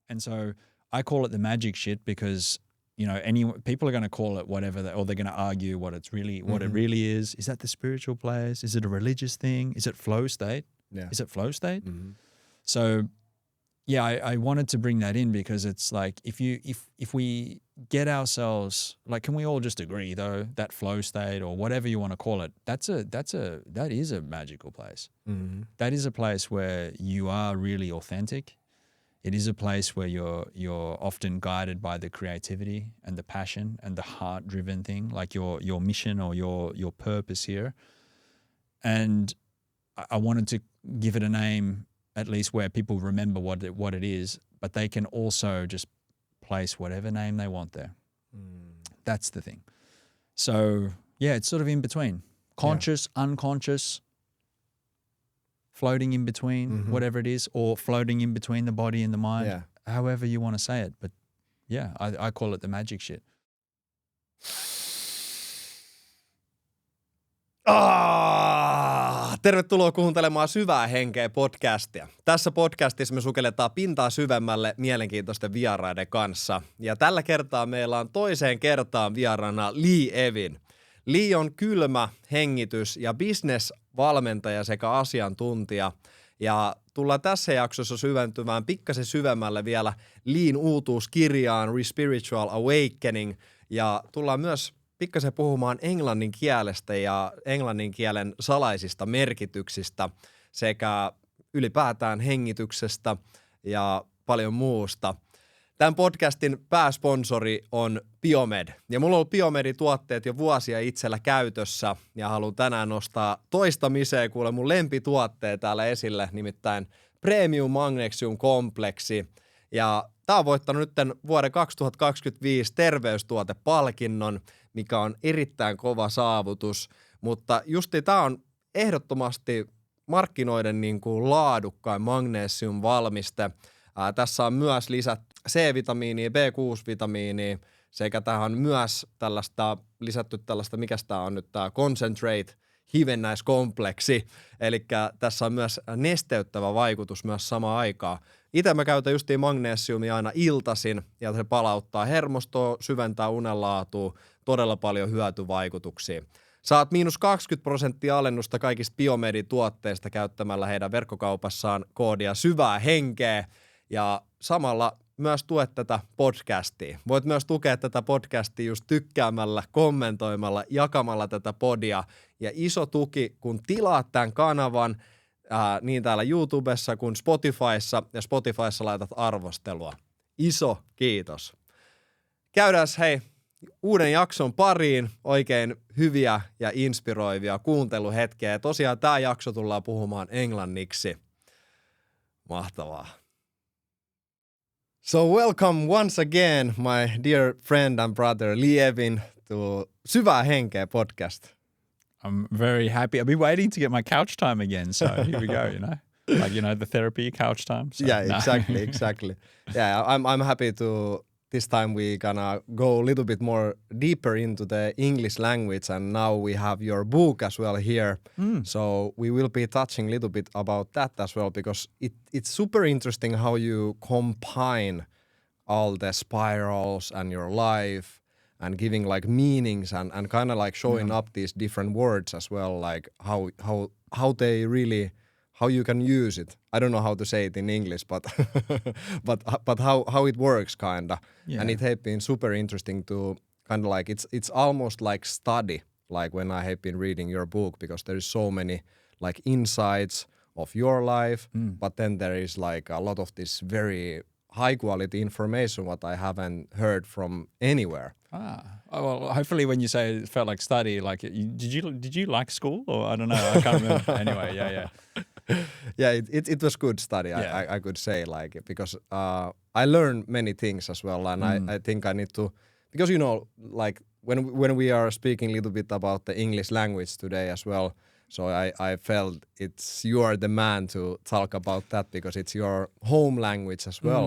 And so I call it the magic shit because, you know, people are going to call it whatever, or they're going to argue what it really is. Is that the spiritual place? Is it a religious thing? Is it flow state? Yeah. Is it flow state? Mm-hmm. So, yeah, I wanted to bring that in because it's like if we get ourselves, like, can we all just agree though that flow state or whatever you want to call it, that is a magical place. Mm-hmm. That is a place where you are really authentic. It is a place where you're often guided by the creativity and the passion and the heart-driven thing, like your mission or your purpose here. And I wanted to give it a name, at least where people remember what it is, but they can also just place whatever name they want there. That's the thing. So yeah, it's sort of in between. Conscious, unconscious, floating in between, whatever it is, or floating in between the body and the mind, however you want to say it. But yeah, I call it the magic shit. Tervetuloa kuuntelemaan Syvää Henkeä podcastia. Tässä podcastissa me sukelletaan pintaa syvemmälle mielenkiintoisten vieraiden kanssa. Ja tällä kertaa meillä on toiseen kertaan vieraana Leigh Ewin. Leigh on kylmä, hengitys ja bisnes valmentaja sekä asiantuntija. Ja tullaan tässä jaksossa syventymään pikkasen syvemmälle vielä Leighin uutuuskirjaan Respiritual Awakening. Ja tullaan myös pikkasen puhumaan englannin kielestä ja englannin kielen salaisista merkityksistä sekä ylipäätään hengityksestä ja paljon muusta. Tämän podcastin pääsponsori on Biomed. Ja mulla on ollut Biomedi-tuotteet jo vuosia itsellä käytössä ja haluan tänään nostaa toistamiseen kuule mun lempituotteen täällä esille, nimittäin Premium Magnesium Kompleksi. Ja tää on voittanut nyt vuoden 2025 terveystuotepalkinnon, mikä on erittäin kova saavutus, mutta justi tää on ehdottomasti markkinoiden niin kuin laadukkain magnesium-valmiste. Tässä on myös C-vitamiinia, B6-vitamiinia sekä tähän on myös lisätty tällaista, mikä tämä on nyt tämä concentrate hivennäiskompleksi, eli tässä on myös nesteyttävä vaikutus myös samaan aikaan. Itse mä käytän justiin magnesiumia aina iltaisin ja se palauttaa hermostoa, syventää unenlaatua, todella paljon hyötyvaikutuksia. Saat -20% alennusta kaikista Biomedi-tuotteista käyttämällä heidän verkkokaupassaan koodia Syvää Henkeä ja samalla myös tuet tätä podcastia. Voit myös tukea tätä podcastia just tykkäämällä, kommentoimalla, jakamalla tätä podia ja iso tuki, kun tilaat tämän kanavan niin täällä YouTubessa kuin Spotifyssa ja Spotifyssa laitat arvostelua. Iso kiitos. Käydään uuden jakson pariin, oikein hyviä ja inspiroivia kuunteluhetkiä. Ja tosiaan tämä jakso tullaan puhumaan englanniksi. Mahtavaa. So welcome once again, my dear friend and brother Leigh Ewin to Syvää Henkeä podcast. I'm very happy. I've been waiting to get my couch time again, so here we go, you know. Like, you know, the therapy couch time. So, yeah, exactly. Yeah, I'm happy to, this time we gonna go a little bit more deeper into the English language, and now we have your book as well here. So we will be touching a little bit about that as well, because it's super interesting how you combine all the spirals and your life and giving like meanings and kind of like showing up these different words as well, like how they really, how you can use it. I don't know how to say it in English, but but how it works kind of. Yeah. And it has been super interesting to kind of like, it's almost like study, like when I have been reading your book, because there is so many like insights of your life, but then there is like a lot of this very high quality information what I haven't heard from anywhere. Well, hopefully when you say it felt like study, like did you like school, or I don't know, I can't remember. Anyway, yeah. Yeah, it was good study. Yeah. I could say, like, because I learned many things as well, and I think I need to, because you know, like when we are speaking a little bit about the English language today as well, so I felt you are the man to talk about that, because it's your home language as well,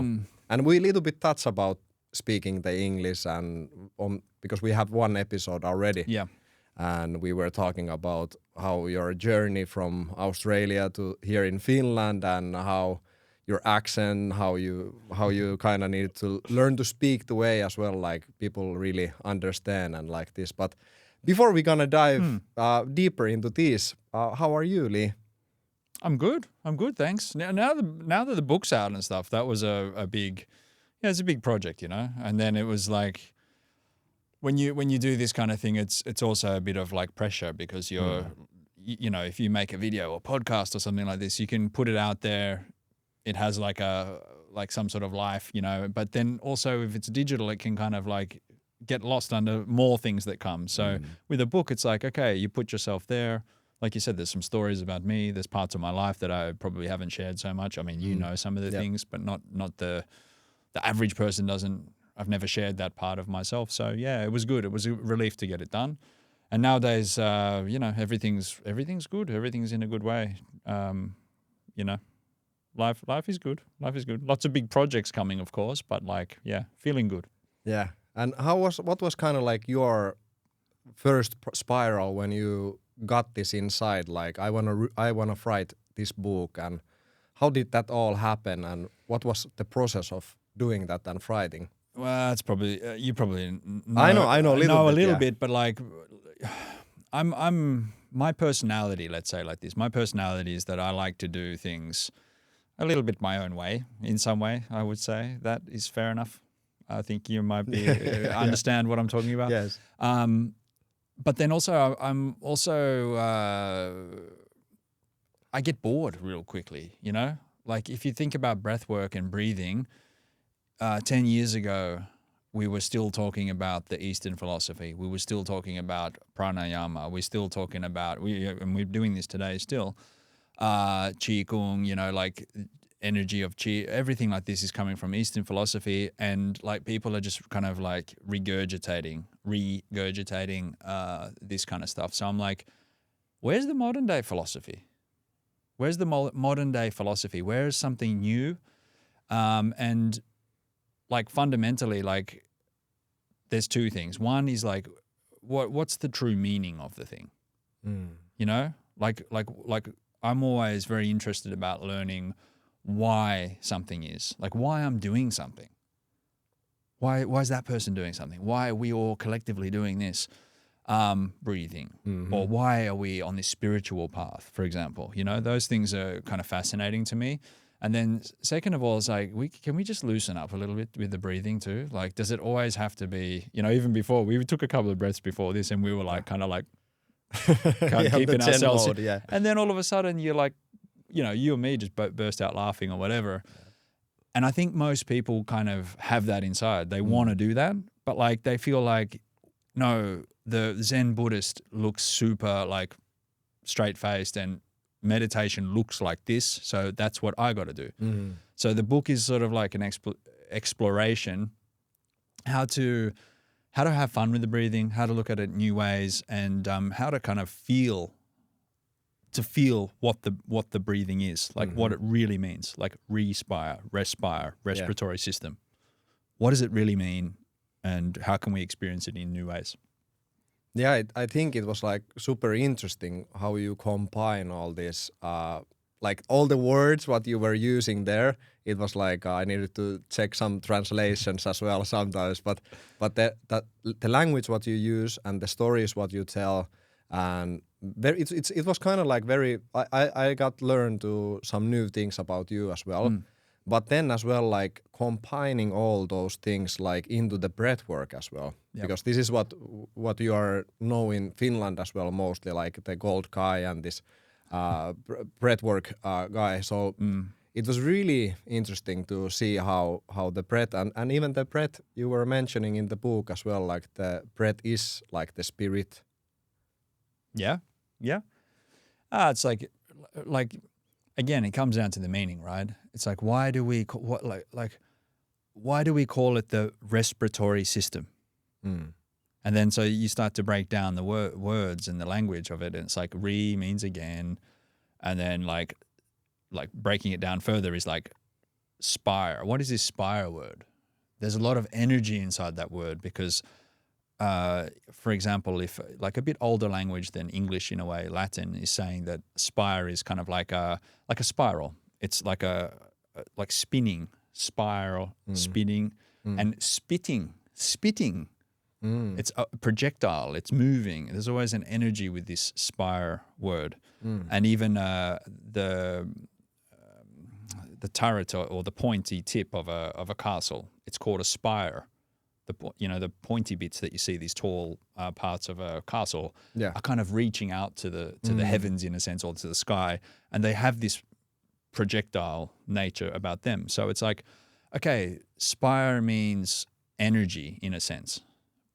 and we a little bit touch about speaking the English, and because we have one episode already. Yeah. And we were talking about how your journey from Australia to here in Finland, and how your accent, how you kind of need to learn to speak the way as well, like people really understand and like this. But before we're gonna dive deeper into this, how are you, Leigh? I'm good, thanks. Now that the book's out and stuff, that was a big, it's a big project, you know. And then it was like, when you do this kind of thing, it's also a bit of like pressure because you're, you know, if you make a video or podcast or something like this, you can put it out there. It has like some sort of life, you know, but then also if it's digital, it can kind of like get lost under more things that come. So with a book, it's like, okay, you put yourself there. Like you said, there's some stories about me. There's parts of my life that I probably haven't shared so much. I mean, you know some of the things, but not the average person doesn't. I've never shared that part of myself. So yeah, it was good. It was a relief to get it done. And nowadays, you know, everything's good. Everything's in a good way. You know. Life is good. Life is good. Lots of big projects coming, of course, but like, yeah, feeling good. Yeah. And what was kind of like your first spiral when you got this inside? Like, I wanna write this book, and how did that all happen? And what was the process of doing that and writing? Well, it's probably you probably know. I know a little bit, but like, I'm my personality. Let's say like this. My personality is that I like to do things a little bit my own way, in some way, I would say. That is fair enough. I think you might be understand what I'm talking about. Yes. But then also, I get bored real quickly, you know? Like if you think about breath work and breathing, 10 years ago, we were still talking about the Eastern philosophy. We were still talking about pranayama. We're still talking about, and we're doing this today still, Qi Kung, you know, like energy of Qi, everything like this is coming from Eastern philosophy, and like people are just kind of like regurgitating this kind of stuff. So I'm like, where's the modern day philosophy? Where's the modern day philosophy? Where is something new? And like fundamentally, like there's two things. One is like, what's the true meaning of the thing? You know, like I'm always very interested about learning why something is, like why I'm doing something. Why is that person doing something? Why are we all collectively doing this? Breathing, or why are we on this spiritual path, for example? You know, those things are kind of fascinating to me. And then second of all, is like, can we just loosen up a little bit with the breathing too? Like, does it always have to be, you know, even before, we took a couple of breaths before this and we were like, kind of like, keeping ourselves. Mode, yeah. And then all of a sudden you're like, you know, you and me just burst out laughing or whatever. And I think most people kind of have that inside. They want to do that, but like they feel like, no, the Zen Buddhist looks super like straight-faced and meditation looks like this, so that's what I got to do. So the book is sort of like an exploration, how to have fun with the breathing, how to look at it new ways, and how to kind of feel what the breathing is, like what it really means, like respiratory system. What does it really mean, and how can we experience it in new ways? Yeah, I think it was like super interesting how you combine all this, like all the words what you were using there. It was like I needed to check some translations as well sometimes, but the language what you use and the stories what you tell, and it was kind of like very. I got learn to some new things about you as well. But then as well, like combining all those things like into the breath work as well. Yep. Because this is what you are know in Finland as well, mostly like the gold guy and this breath work guy. So it was really interesting to see how the breath and even the breath you were mentioning in the book as well, like the breath is like the spirit. Yeah. It's like again, it comes down to the meaning, right? It's like, why do we call it the respiratory system? And then so you start to break down the words and the language of it, and it's like re means again, and then like breaking it down further is like spire. What is this spire word? There's a lot of energy inside that word because, for example, if like a bit older language than English in a way, Latin is saying that spire is kind of like a spiral. It's like a like spinning, spiral, spinning, and spitting. It's a projectile. It's moving. There's always an energy with this spire word, and even the turret or the pointy tip of a castle. It's called a spire. The pointy bits that you see, these tall parts of a castle, are kind of reaching out to the heavens in a sense, or to the sky, and they have this projectile nature about them. So it's like, okay, spire means energy in a sense,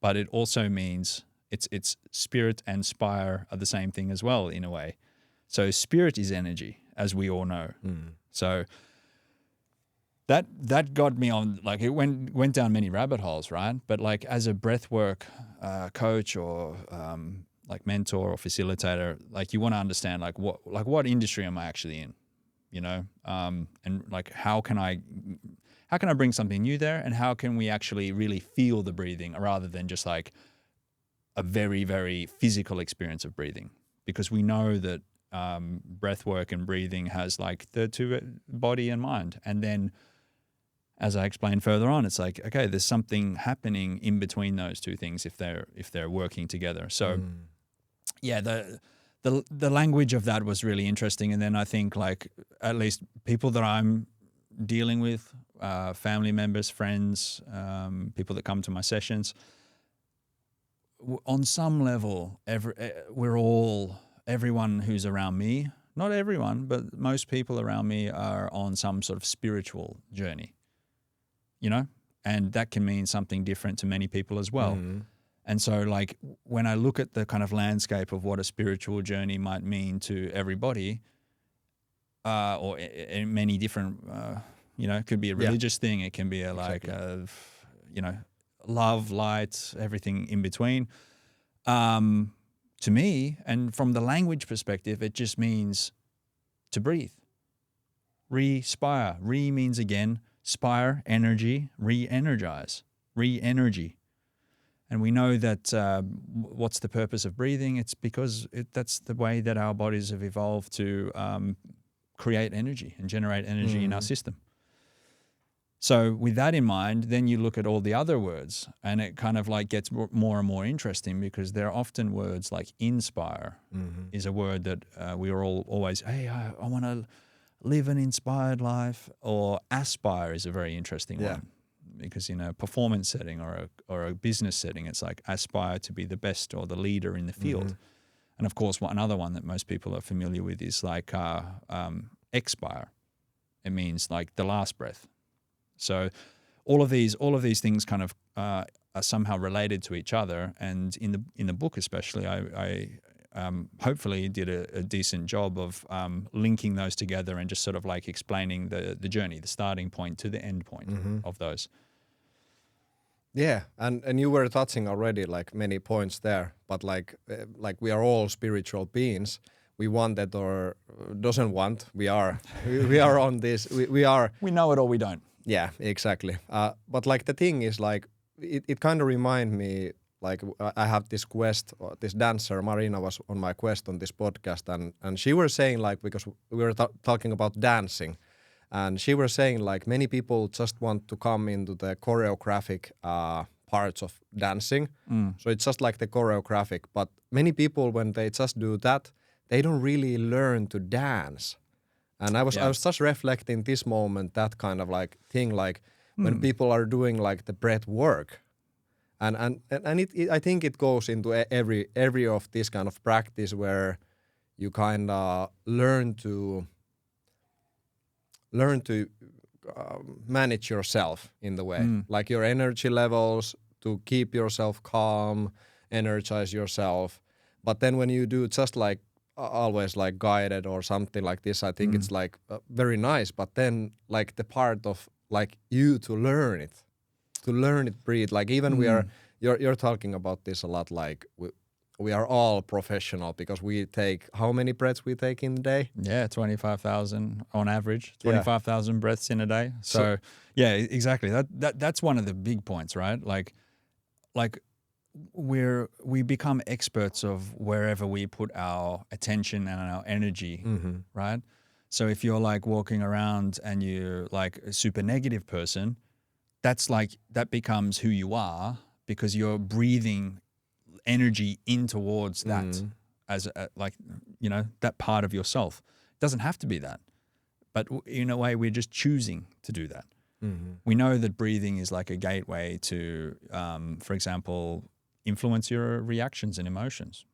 but it also means it's spirit and spire are the same thing as well in a way. So spirit is energy, as we all know. So that got me on, like, it went down many rabbit holes, right? But like as a breathwork coach or like mentor or facilitator, like you want to understand what industry am I actually in, you know, and like how can I bring something new there, and how can we actually really feel the breathing rather than just like a very, very physical experience of breathing, because we know that breath work and breathing has like the two, body and mind. And then as I explained further on, it's like, okay, there's something happening in between those two things if they're working together. So yeah, the language of that was really interesting. And then I think like at least people that I'm dealing with, family members, friends, people that come to my sessions, on some level, everyone who's around me, not everyone, but most people around me are on some sort of spiritual journey, you know, and that can mean something different to many people as well. And so like when I look at the kind of landscape of what a spiritual journey might mean to everybody, or in many different, you know, it could be a religious thing. It can be you know, love, light, everything in between. To me, and from the language perspective, it just means to breathe. Re-spire. Re means again, spire, energy, re-energize, re-energy. And we know that what's the purpose of breathing? It's because that's the way that our bodies have evolved to create energy and generate energy in our system. So with that in mind, then you look at all the other words, and it kind of like gets more and more interesting, because there are often words like inspire is a word that we are all always, hey, I want to live an inspired life, or aspire is a very interesting one, because in a performance setting or a business setting, it's like aspire to be the best or the leader in the field. And of course, another one that most people are familiar with is like expire. It means like the last breath. So all of these things kind of are somehow related to each other. And in the book especially, I hopefully did a decent job of linking those together and just sort of like explaining the journey, the starting point to the end point of those. Yeah, and you were touching already like many points there, but like we are all spiritual beings. We want it or doesn't want. We are on this. We are. We know it or we don't. Yeah, exactly. But like the thing is like it kind of remind me, like I have this quest, this dancer Marina was on my quest on this podcast, and she was saying like, because we were talking about dancing, and she was saying like many people just want to come into the choreographic parts of dancing. So it's just like the choreographic, but many people when they just do that, they don't really learn to dance. And I was just reflecting this moment, that kind of like thing, like when people are doing like the breath work, and it I think it goes into every of this kind of practice where you kind of learn to manage yourself in the way, like your energy levels, to keep yourself calm, energize yourself. But then when you do just like always like guided or something like this, I think it's like very nice. But then like the part of like you to learn it, breathe. Like even you're talking about this a lot. Like we are all professional because we take how many breaths we take in a day? Yeah, 25,000 on average. 25,000 breaths in a day. So yeah, exactly. That's one of the big points, right? Like we become experts of wherever we put our attention and our energy, right? So if you're like walking around and you're like a super negative person, that becomes who you are because you're breathing energy in towards that as that part of yourself. It doesn't have to be that, but in a way we're just choosing to do that. We know that breathing is like a gateway to, for example, influence your reactions and emotions.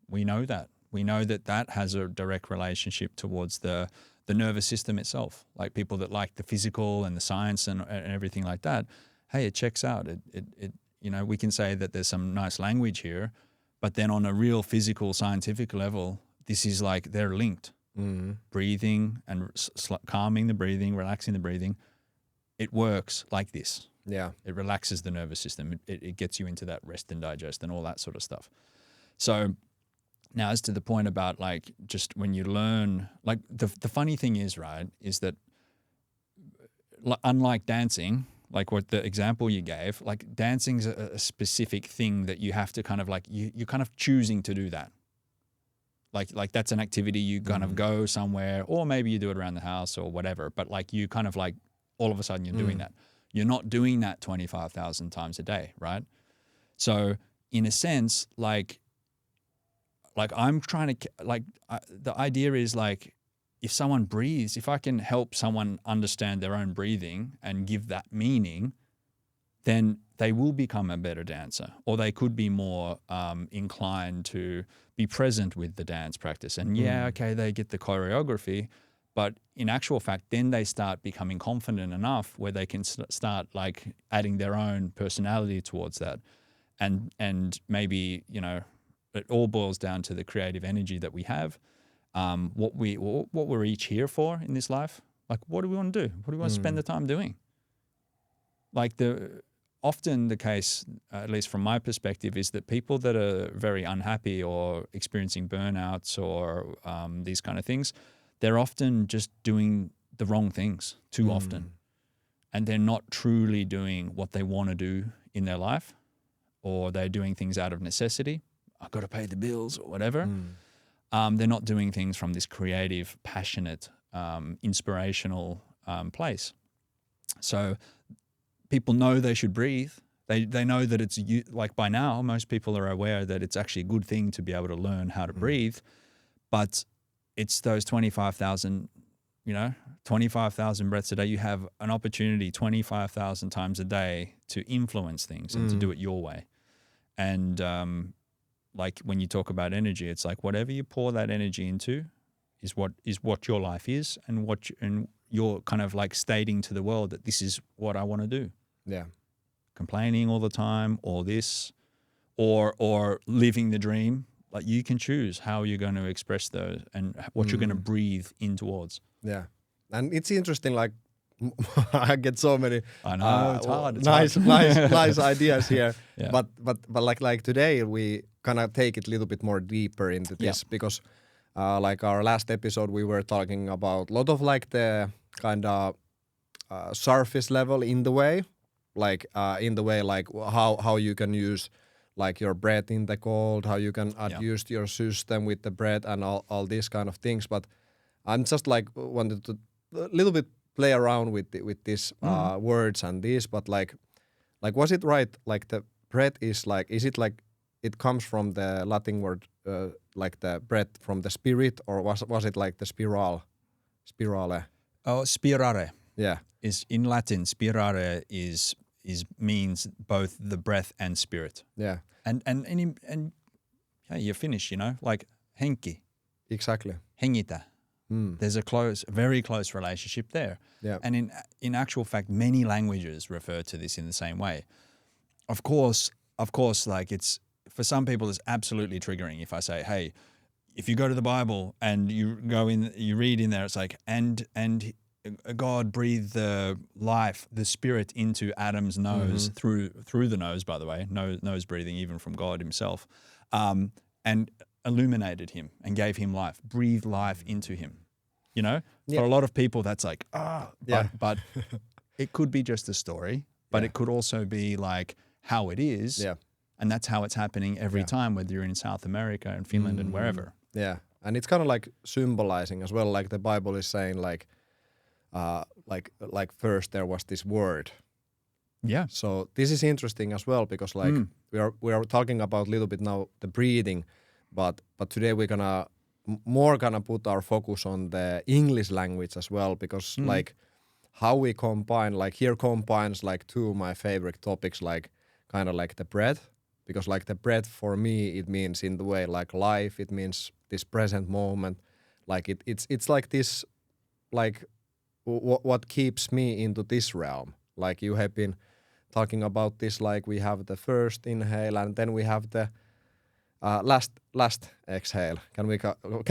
We know that. We know that has a direct relationship towards the nervous system itself. Like people that like the physical and the science and everything like that, hey, it checks out. It we can say that there's some nice language here, but then on a real physical scientific level, this is like they're linked. Breathing and calming the breathing, relaxing the breathing, it works like this. Yeah. It relaxes the nervous system. It gets you into that rest and digest and all that sort of stuff. So now as to the point about like just when you learn, like the funny thing is, right, is that unlike dancing, like what the example you gave, like dancing's a specific thing that you have to kind of like, you're kind of choosing to do that. Like that's an activity you kind of go somewhere, or maybe you do it around the house or whatever, but like you kind of like all of a sudden you're doing that. You're not doing that 25,000 times a day, right? So in a sense, like I'm trying to, the idea is like, if someone breathes, if I can help someone understand their own breathing and give that meaning, then they will become a better dancer, or they could be more inclined to be present with the dance practice. And okay, they get the choreography, but in actual fact, then they start becoming confident enough where they can start like adding their own personality towards that. And maybe, it all boils down to the creative energy that we have. What we're each here for in this life. Like, what do we want to do? What do we want to spend the time doing? Like often the case, at least from my perspective, is that people that are very unhappy or experiencing burnouts or these kind of things, they're often just doing the wrong things too often. And they're not truly doing what they want to do in their life, or they're doing things out of necessity. I've got to pay the bills or whatever. They're not doing things from this creative, passionate, inspirational place. So people know they should breathe. They know that it's, like by now, most people are aware that it's actually a good thing to be able to learn how to breathe. But it's those 25,000 breaths a day. You have an opportunity 25,000 times a day to influence things and to do it your way. And like when you talk about energy, it's like whatever you pour that energy into is what your life is, and and you're kind of like stating to the world that this is what I want to do. Yeah. Complaining all the time, or this, or living the dream. Like you can choose how you're going to express those and what you're going to breathe in towards. Yeah. And it's interesting, like I get so many I know, it's hard. Nice ideas here. Yeah. But like today we kind of take it a little bit more deeper into this because like our last episode we were talking about a lot of like the kind of surface level in the way like how you can use like your breath in the cold, how you can adjust your system with the breath and all these kind of things. But I'm just like wanted to a little bit play around with these words and these, but like was it right? Like the breath is like, is it like it comes from the Latin word like the breath from the spirit, or was it like the spirale? Oh, spirare. Yeah, is in Latin. Spirare is means both the breath and spirit. Yeah, and yeah, you're finished. Like Henkee. Exactly. Hengitä. There's a very close relationship there. Yeah. And in actual fact, many languages refer to this in the same way. Of course, like it's, for some people, it's absolutely triggering if I say, hey, if you go to the Bible and you go in, you read in there, it's like, and God breathed the life, the spirit into Adam's nose through the nose, by the way, nose breathing even from God himself, and illuminated him and gave him life, breathed life into him. For a lot of people, that's like, but it could be just a story, but it could also be like how it is. Yeah. And that's how it's happening every time, whether you're in South America and Finland and wherever. Yeah. And it's kind of like symbolizing as well, like the Bible is saying like first there was this word. Yeah. So this is interesting as well because like we are talking about a little bit now the breathing, but today we're gonna put our focus on the English language as well because like how we combine, like here combines like two of my favorite topics, like kind of like the breath, because like the breath for me, it means in the way like life, it means this present moment, like it's like this, like what keeps me into this realm. Like you have been talking about this, like we have the first inhale and then we have the last exhale. Can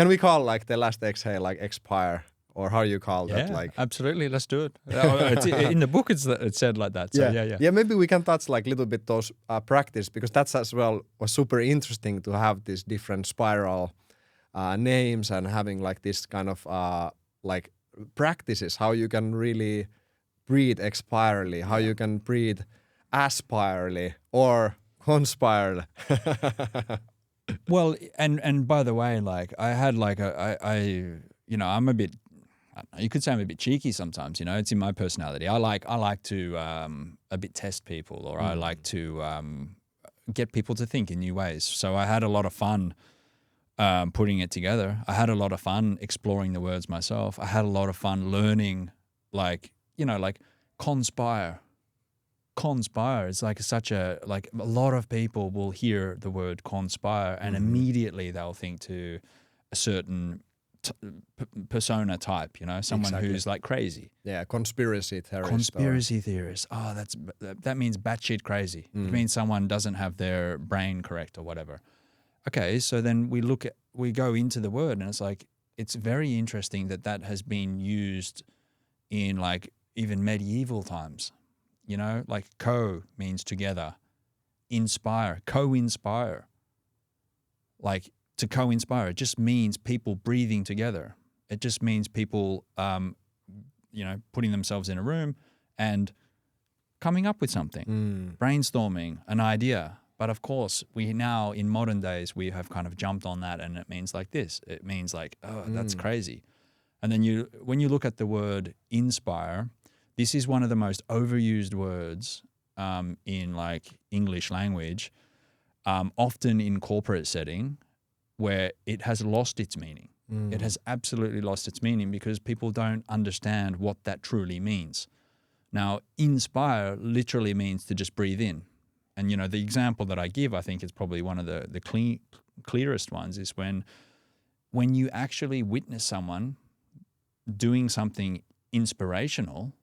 we call like the last exhale like expire? Or how you call that? Like absolutely, let's do it. In the book, it's said like that. So yeah. Maybe we can touch like a little bit those practice because that's as well was super interesting to have these different spiral names and having like this kind of like practices. How you can really breathe expirally, how you can breathe aspirally or conspirally. Well, and by the way, like I had like I'm a bit. You could say I'm a bit cheeky sometimes, you know, it's in my personality. I like to a bit test people or I like to get people to think in new ways. So I had a lot of fun putting it together. I had a lot of fun exploring the words myself. I had a lot of fun learning like conspire. Conspire is like a lot of people will hear the word conspire and immediately they'll think to a certain persona type, you know, someone who's like crazy. Yeah, conspiracy theorist. Conspiracy theorist. Oh, that means batshit crazy. It means someone doesn't have their brain correct or whatever. Okay, so then we go into the word and it's like, it's very interesting that has been used in like even medieval times, you know, like co means together, inspire, co-inspire, like to co-inspire, it just means people breathing together. It just means people, putting themselves in a room and coming up with something, brainstorming an idea. But of course, we now in modern days, we have kind of jumped on that and it means like this. It means like, oh, that's crazy. And then when you look at the word inspire, this is one of the most overused words in like English language, often in corporate setting, where it has lost its meaning. It has absolutely lost its meaning because people don't understand what that truly means. Now, inspire literally means to just breathe in. And, you know, the example that I give, I think is probably one of the clearest ones is when you actually witness someone doing something inspirational.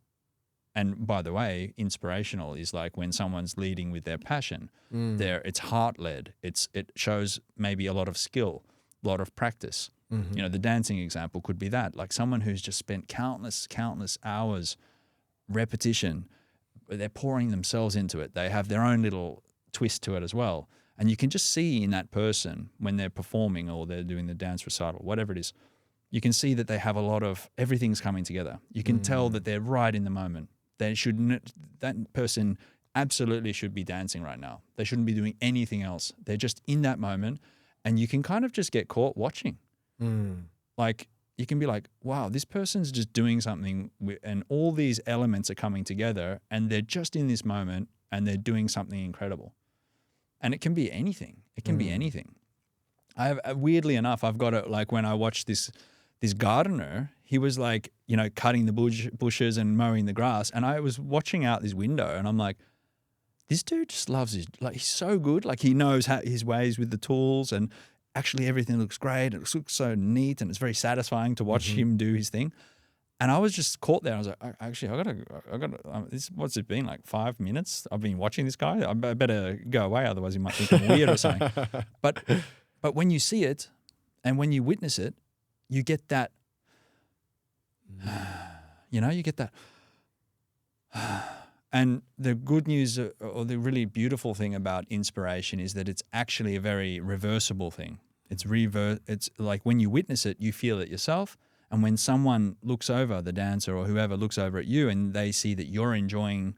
And by the way, inspirational is like when someone's leading with their passion. It's heart-led. It shows maybe a lot of skill, a lot of practice. You know, the dancing example could be that. Like someone who's just spent countless hours repetition. They're pouring themselves into it. They have their own little twist to it as well. And you can just see in that person when they're performing or they're doing the dance recital, whatever it is, you can see that they have a lot of everything's coming together. You can tell that they're right in the moment. That person absolutely should be dancing right now. They shouldn't be doing anything else. They're just in that moment and you can kind of just get caught watching. Like you can be like, wow, this person's just doing something and all these elements are coming together and they're just in this moment and they're doing something incredible. And it can be anything. It can be anything. Weirdly enough, I've got it like when I watched this gardener, he was like, you know, cutting the bushes and mowing the grass. And I was watching out this window and I'm like, this dude just loves he's so good. Like he knows his ways with the tools and actually everything looks great. It looks so neat and it's very satisfying to watch him do his thing. And I was just caught there. I was like, actually, I gotta, what's it been, like 5 minutes? I've been watching this guy. I better go away. Otherwise he might think I'm weird or something. But when you see it and when you witness it, you get that, you get that. And the good news or the really beautiful thing about inspiration is that it's actually a very reversible thing. It's like when you witness it, you feel it yourself. And when someone looks over, the dancer or whoever looks over at you and they see that you're enjoying,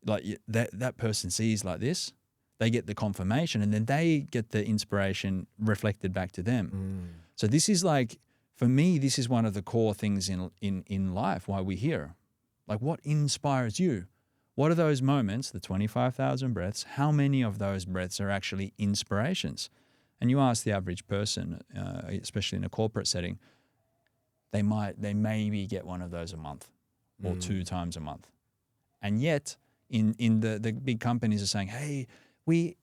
like that person sees like this, they get the confirmation and then they get the inspiration reflected back to them. So this is like, for me, this is one of the core things in life, why we're here. Like, what inspires you? What are those moments, the 25,000 breaths, how many of those breaths are actually inspirations? And you ask the average person, especially in a corporate setting, they maybe get one of those a month or 2 times a month. And yet in the big companies are saying, hey, we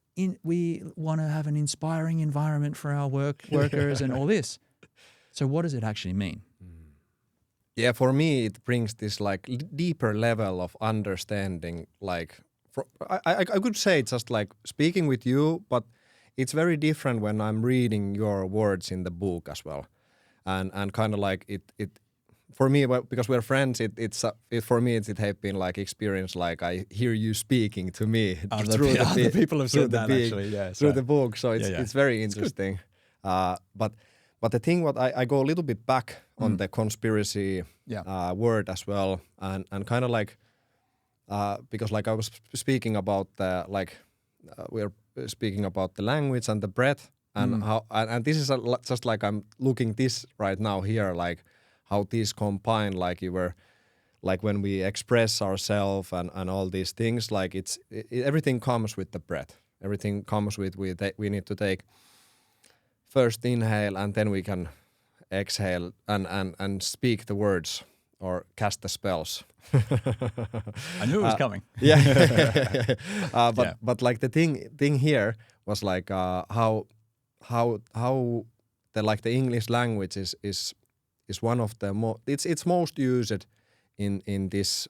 want to have an inspiring environment for our workers and all this. So what does it actually mean? Yeah, for me, it brings this like deeper level of understanding. Like, I could say just like speaking with you, but it's very different when I'm reading your words in the book as well, and kind of like it for me, because we're friends. For me it has been like experience. Like I hear you speaking to me through the people have said that actually, yeah, through the book. So it's very interesting. But the thing what I go a little bit back on the conspiracy word as well, and kind of like because like I was speaking about the like we're speaking about the language and the breath and how and this is just like I'm looking this right now here, like how these combine, like you were like when we express ourselves and all these things, like everything comes with the breath. Everything comes with we need to take first inhale and then we can exhale and speak the words or cast the spells. I knew it was coming. Yeah. But like the thing here was like how the English language is one of the it's most used in this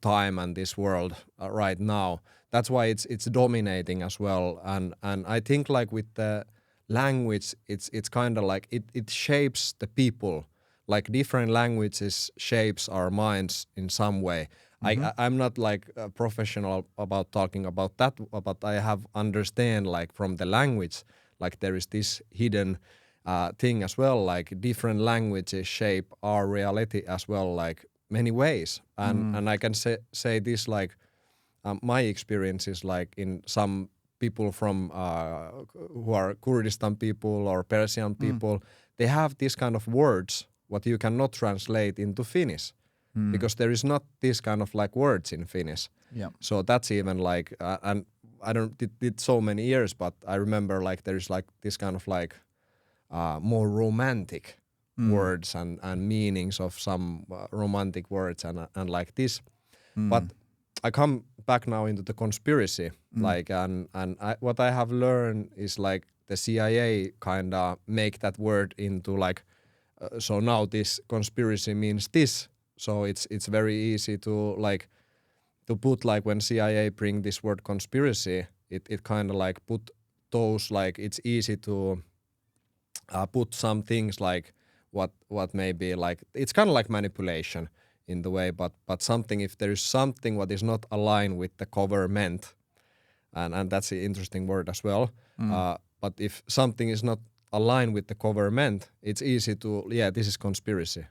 time and this world right now. That's why it's dominating as well. And I think like with the language, it's kind of like it shapes the people. Like different languages shapes our minds in some way. I'm not like a professional about talking about that, but I have understand like from the language, like there is this hidden thing as well. Like different languages shape our reality as well, like many ways. And I can say this like my experience is like in some people from who are Kurdistan people or Persian people, they have this kind of words what you cannot translate into Finnish because there is not this kind of like words in Finnish. Yeah. So that's even like, and I don't did so many years, but I remember like there is like this kind of like more romantic words and meanings of some romantic words and like this. But I come back now into the conspiracy, like and what I have learned is like the CIA kind of make that word into like so now this conspiracy means this. So it's very easy to like to put like when CIA bring this word conspiracy, it kind of like put those like it's easy to put some things like what may be like it's kind of like manipulation in the way, but something if there is something what is not aligned with the government, and that's an interesting word as well. But if something is not aligned with the government, it's easy to this is conspiracy.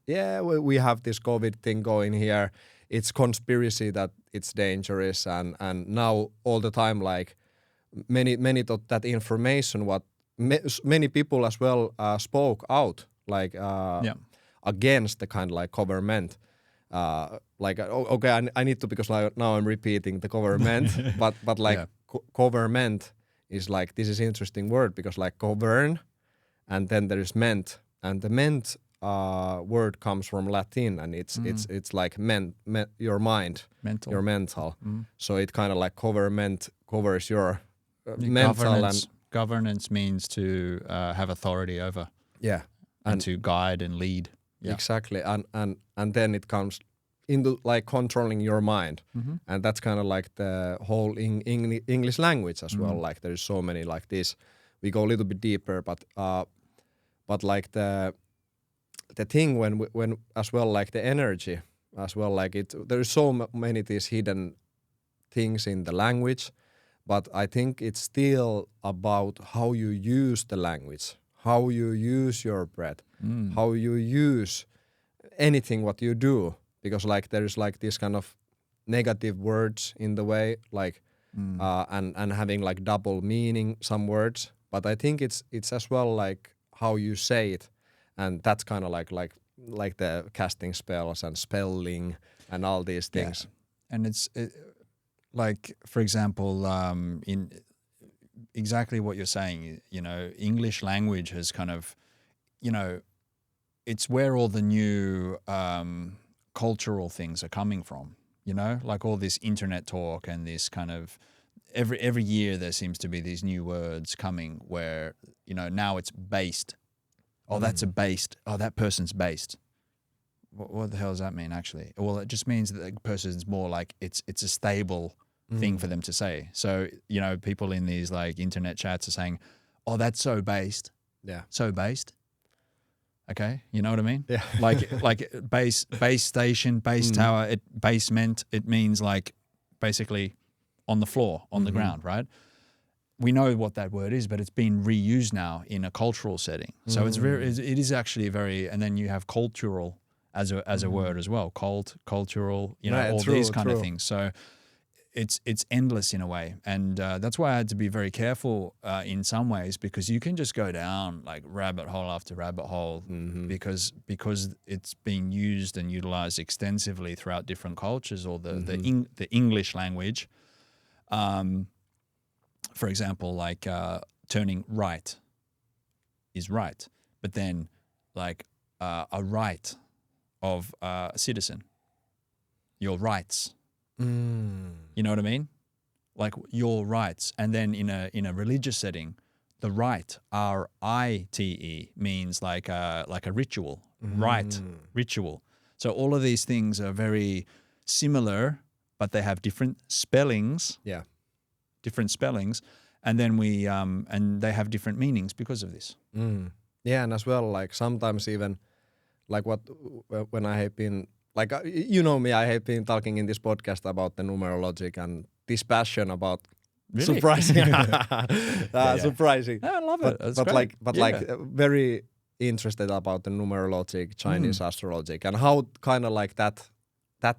Yeah, we have this COVID thing going here. It's conspiracy that it's dangerous, and now all the time like many thought that information what many people as well spoke out like against the kind of like government. Like okay, I need to because now I'm repeating the government, but like government is like this is interesting word because like govern, and then there is ment, and the ment word comes from Latin, and it's like your mind, your mental. So it kind of like government covers your mental and governance means to have authority over. Yeah, and to guide and lead. Yeah. Exactly, and then it comes into like controlling your mind, and that's kind of like the whole English language as well. Like there's so many like this. We go a little bit deeper, but like the thing when as well like the energy as well like there's so many these hidden things in the language, but I think it's still about how you use the language, how you use your breath, how you use anything what you do, because like there is like this kind of negative words in the way like and having like double meaning some words, but I think it's as well like how you say it, and that's kind of like the casting spells and spelling and all these things. Yeah. And like, for example, in exactly what you're saying, you know, English language has kind of, you know, it's where all the new cultural things are coming from, you know, like all this internet talk and this kind of every year there seems to be these new words coming where, you know, now it's based. Oh, that's a based. Oh, that person's based. What the hell does that mean actually? Well, it just means that the person's more like it's a stable thing for them to say. So, you know, people in these like internet chats are saying, oh, that's so based. Yeah. So based. Okay. You know what I mean? Yeah. like base station, base tower, basement, it means like basically on the floor, on the ground, right? We know what that word is, but it's been reused now in a cultural setting. So it is actually very, and then you have cultural as a word as well, cultural, you know, Yeah, all true, these kind of true. things. So it's endless in a way, and that's why I had to be very careful in some ways, because you can just go down like rabbit hole after rabbit hole because it's being used and utilized extensively throughout different cultures, or the English language. For example, like turning right is right, but then like a right of a citizen, your rights. You know what I mean? Like your rights. And then in a religious setting, the rite, R-I-T-E, means like a ritual, rite, ritual. So all of these things are very similar, but they have different spellings. Yeah. Different spellings, and then and they have different meanings because of this. Yeah, and as well, like sometimes even like when I have been like you know me, I have been talking in this podcast about the numerologic and this passion about Really? surprising, surprising. Yeah, I love it. That's great. Like very interested about the numerologic, Chinese astrology, and how kind of like that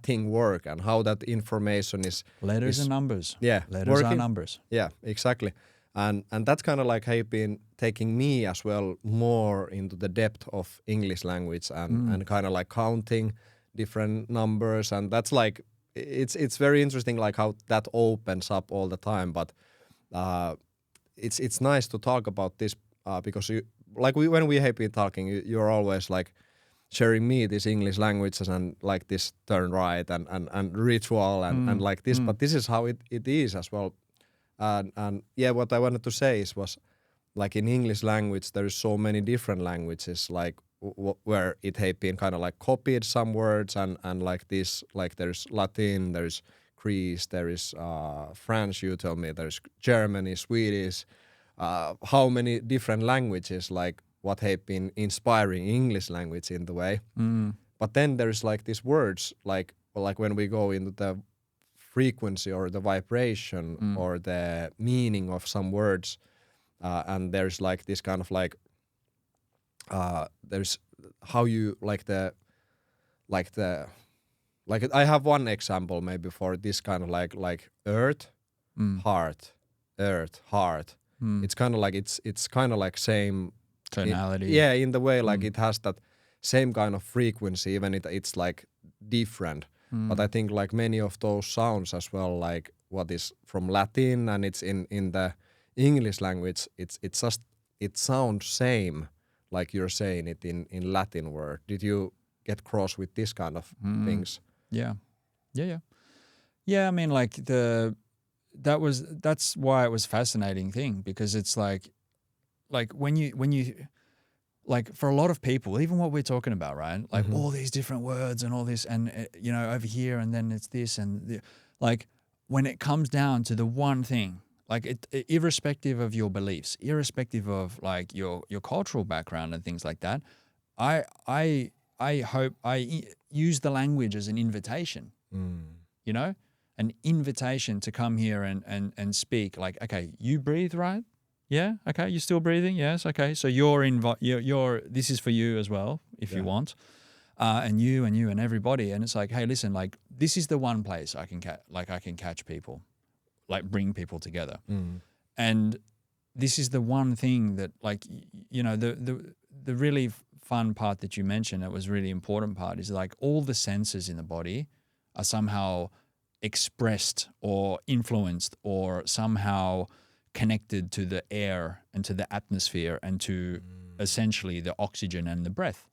thing work and how that information is letters and numbers. Yeah, letters working. are numbers. Yeah, exactly. And that's kind of like have been taking me as well more into the depth of English language and kind of like counting different numbers, and that's like it's very interesting like how that opens up all the time. But it's nice to talk about this because you like when we have been talking, you're always like sharing me these English languages and like this turn right and ritual and like this, but this is how it is as well. And yeah, what I wanted to say was like in English language, there is so many different languages, like where it have been kind of like copied some words and like this, like there's Latin, there's Greece, there is French, you tell me, there's Germany, Swedish, how many different languages, like what have been inspiring English language in the way. But then there's like these words, like when we go into the frequency or the vibration or the meaning of some words, and there's like this kind of like there's how you like I have one example maybe for this kind of like earth, heart, earth, heart. It's kind of like it's kind of like same tonality. In the way like it has that same kind of frequency, even it's like different. But I think like many of those sounds as well, like what is from Latin and it's in the English language, it's just it sounds same like you're saying it in Latin word. Did you get cross with this kind of things? Yeah. I mean, like that's why it was a fascinating thing, because it's like when you like for a lot of people, even what we're talking about, right? Like all these different words and all this, and you know, over here, and then it's this, and like when it comes down to the one thing, like irrespective of your beliefs, irrespective of like your cultural background and things like that, I hope I use the language as an invitation, you know, an invitation to come here and speak. Like, okay, you breathe, right? Yeah. Okay. You're still breathing. Yes. Okay. So you're this is for you as well, if you want, and you and everybody. And it's like, hey, listen, like this is the one place I can catch people, like bring people together. And this is the one thing that, like, you know, the really fun part that you mentioned, that was really important part, is like all the senses in the body are somehow expressed or influenced or somehow connected to the air and to the atmosphere and to essentially the oxygen and the breath.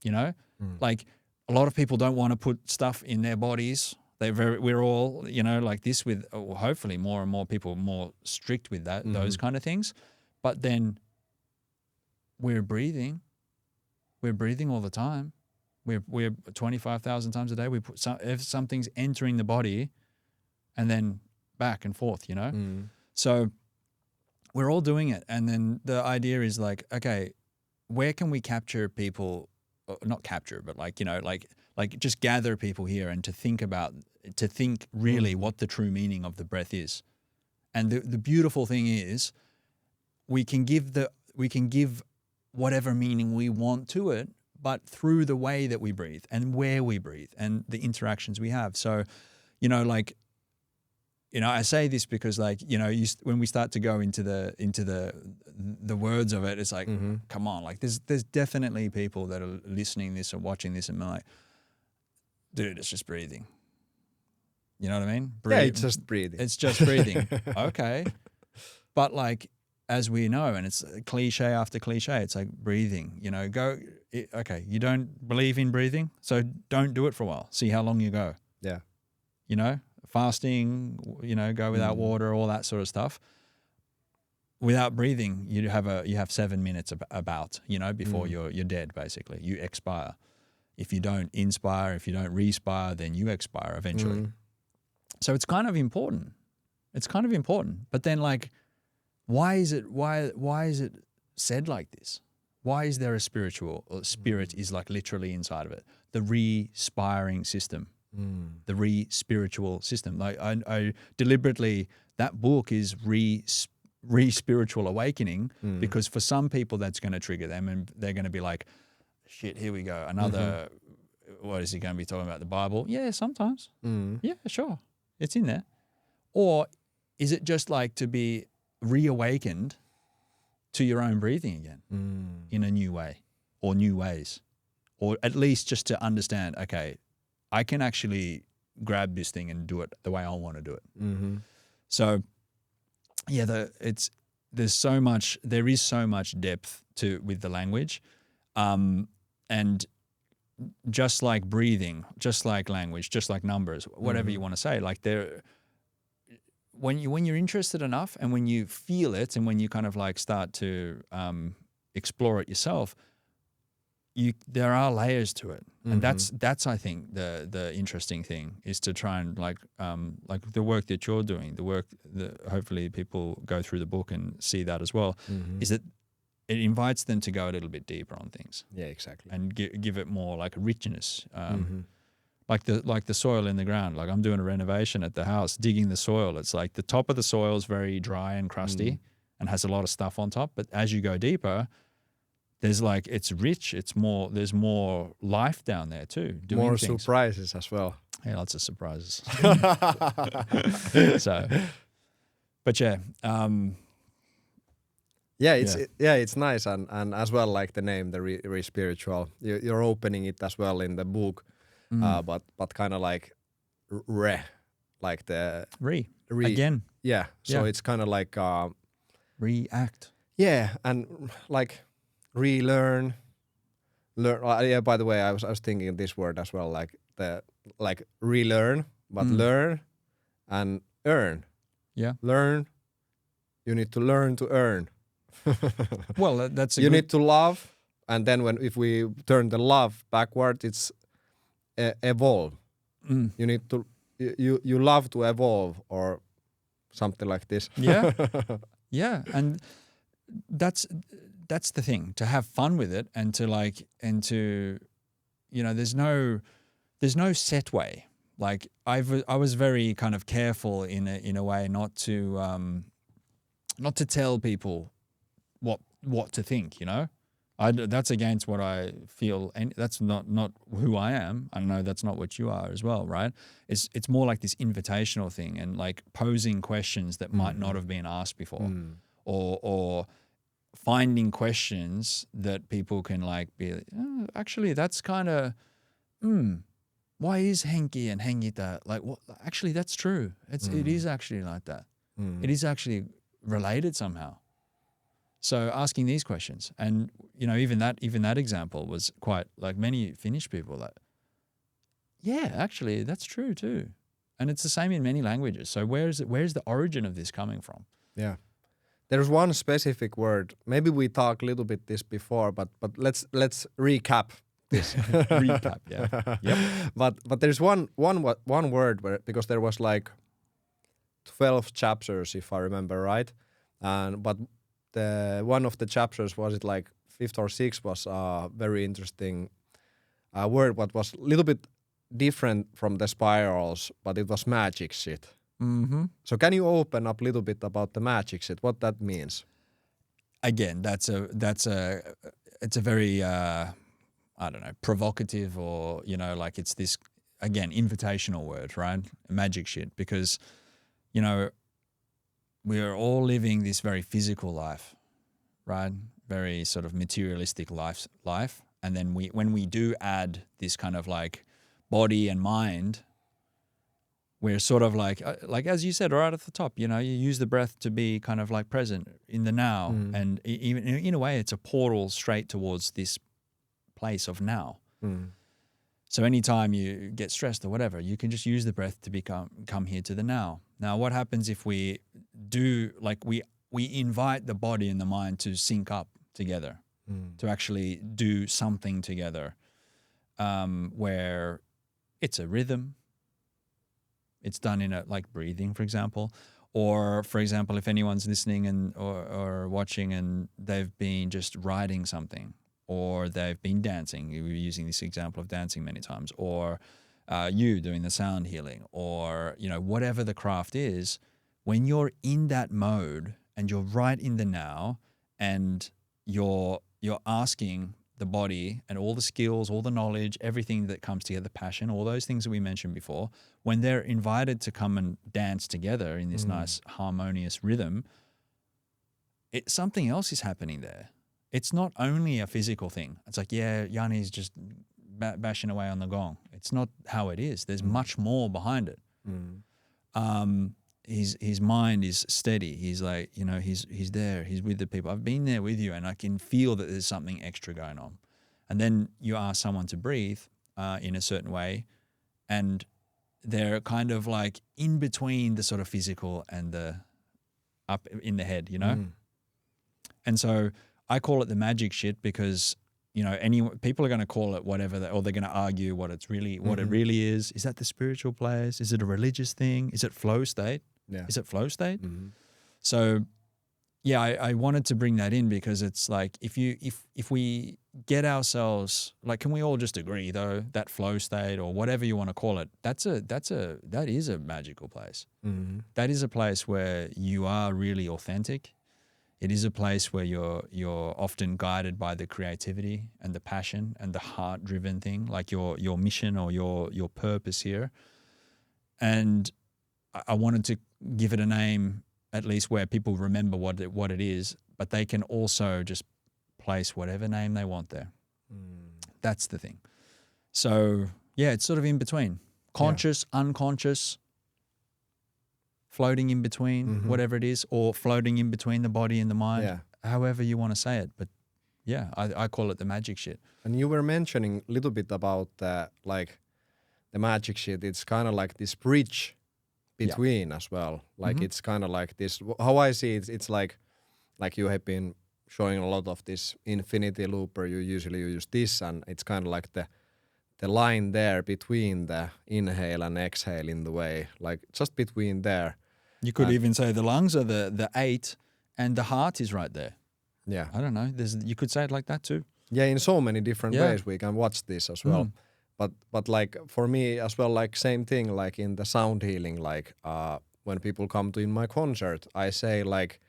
You know, like a lot of people don't want to put stuff in their bodies. We're all, you know, like this with hopefully more and more people more strict with that, those kind of things. But then we're breathing all the time. We're 25,000 times a day. We put if something's entering the body and then back and forth, you know? So we're all doing it. And then the idea is like, okay, where can we capture people, not capture, but like, you know, like just gather people here and to think really what the true meaning of the breath is. And the beautiful thing is we can give whatever meaning we want to it, but through the way that we breathe and where we breathe and the interactions we have. So, you know, like, you know, I say this because, like, you know, when we start to go into the words of it, it's like, come on, like there's definitely people that are listening this or watching this and like, dude, it's just breathing. You know what I mean? Yeah, it's just breathing. It's just breathing. Okay. But like, as we know, and it's cliche after cliche, it's like breathing, you know, okay, you don't believe in breathing, so don't do it for a while. See how long you go. Yeah. You know, fasting, you know, go without water, all that sort of stuff. Without breathing, you have 7 minutes about, you know, before you're dead, basically. You expire. If you don't inspire, if you don't respire, then you expire eventually. So it's kind of important. But then, like, why is it said like this? Why is there a spirit is like literally inside of it? The respiring system, the spiritual system. Like I deliberately, that book is Respiritual Awakening, because for some people that's going to trigger them and they're going to be like, shit, here we go. Another, what is he going to be talking about? The Bible? Yeah, sometimes. Yeah, sure. It's in there. Or is it just like to be reawakened to your own breathing again in a new way or new ways, or at least just to understand, okay, I can actually grab this thing and do it the way I want to do it. So yeah, there is so much depth with the language. And just like breathing, just like language, just like numbers, whatever you want to say, like when you're interested enough and when you feel it and when you kind of like start to explore it yourself, there are layers to it. And that's I think the interesting thing is to try and like the work that you're doing, the work that hopefully people go through the book and see that as well, is that it invites them to go a little bit deeper on things. Yeah, exactly. And give it more like a richness. Like the soil in the ground. Like I'm doing a renovation at the house, digging the soil. It's like the top of the soil is very dry and crusty and has a lot of stuff on top. But as you go deeper, there's like, it's rich. There's more life down there too. More things. Surprises as well. Yeah, lots of surprises. So, but yeah. It's nice. And as well, like the name, the Respiritual, you're opening it as well in the book. But kind of like like the again. Yeah. So it's kind of like react. Yeah, and like relearn, learn. Yeah. By the way, I was thinking of this word as well, like relearn, but learn and earn. Yeah. Learn. You need to learn to earn. Well, that's you need to love, and then if we turn the love backward, it's evolve. You need to you love to evolve or something like this. Yeah. Yeah, and that's the thing, to have fun with it and to you know, there's no set way. Like I was very kind of careful in a way not to tell people what to think, you know. That's against what I feel, and that's not who I am. I know that's not what you are as well, right? It's more like this invitational thing and like posing questions that might not have been asked before, or finding questions that people can like be, oh, actually that's kind of, why is Henkee and hengitään like what? Actually, that's true. It is actually like that. It is actually related somehow. So asking these questions, and even that example was quite like many Finnish people that, yeah, actually that's true too, and it's the same in many languages. So where's the origin of this coming from? Yeah, there's one specific word. Maybe we talked a little bit this before, but let's recap this. Recap, yeah, yep. But there's one word where, because there was like 12 chapters if I remember right, but the one of the chapters, was it like 5th or 6th, was a very interesting word, what was a little bit different from the spirals, but it was magic shit. Mm-hmm. So can you open up a little bit about the magic shit, what that means? Again, it's a very I don't know, provocative, or like it's this, again, invitational word, right? Magic shit, because we are all living this very physical life, right? Very sort of materialistic life. And then when we do add this kind of like body and mind, we're sort of like as you said right at the top, you use the breath to be kind of like present in the now. And even in a way, it's a portal straight towards this place of now. So anytime you get stressed or whatever, you can just use the breath to come here to the now. Now, what happens if we do, like we invite the body and the mind to sync up together, to actually do something together, where it's a rhythm. It's done in a, like breathing, for example, or for example, if anyone's listening or watching and they've been just writing something, or they've been dancing. We were using this example of dancing many times, or you doing the sound healing, or whatever the craft is. When you're in that mode and you're right in the now, and you're asking the body and all the skills, all the knowledge, everything that comes together, passion, all those things that we mentioned before, when they're invited to come and dance together in this nice harmonious rhythm, something else is happening there. It's not only a physical thing. It's like, yeah, Yanni's just bashing away on the gong. It's not how it is. There's much more behind it. His mind is steady. He's like, he's there. He's with the people. I've been there with you, and I can feel that there's something extra going on. And then you ask someone to breathe in a certain way, and they're kind of like in between the sort of physical and the up in the head, And so I call it the magic shit, because people are going to call it whatever, or they're going to argue what it really is. Is that the spiritual place? Is it a religious thing? Is it flow state? Yeah. Is it flow state? So, yeah, I wanted to bring that in, because it's like if we get ourselves, like, can we all just agree though that flow state, or whatever you want to call it, that is a magical place. That is a place where you are really authentic. It is a place where you're often guided by the creativity and the passion and the heart-driven thing, like your mission or your purpose here. And I wanted to give it a name, at least where people remember what it is, but they can also just place whatever name they want there. That's the thing. So yeah, it's sort of in between, conscious, unconscious, floating in between, whatever it is, or floating in between the body and the mind, however you want to say it. But yeah, I call it the magic shit. And you were mentioning a little bit about the magic shit. It's kind of like this bridge between as well. Like it's kind of like this, how I see it, it's like you have been showing a lot of this infinity looper. You usually use this, and it's kind of like the line there between the inhale and exhale in the way, like just between there. You could even say the lungs are the 8 and the heart is right there. Yeah. I don't know. You could say it like that too. Yeah, in so many different ways we can watch this as well. But like for me as well, like same thing, like in the sound healing, like when people come to in my concert, I say like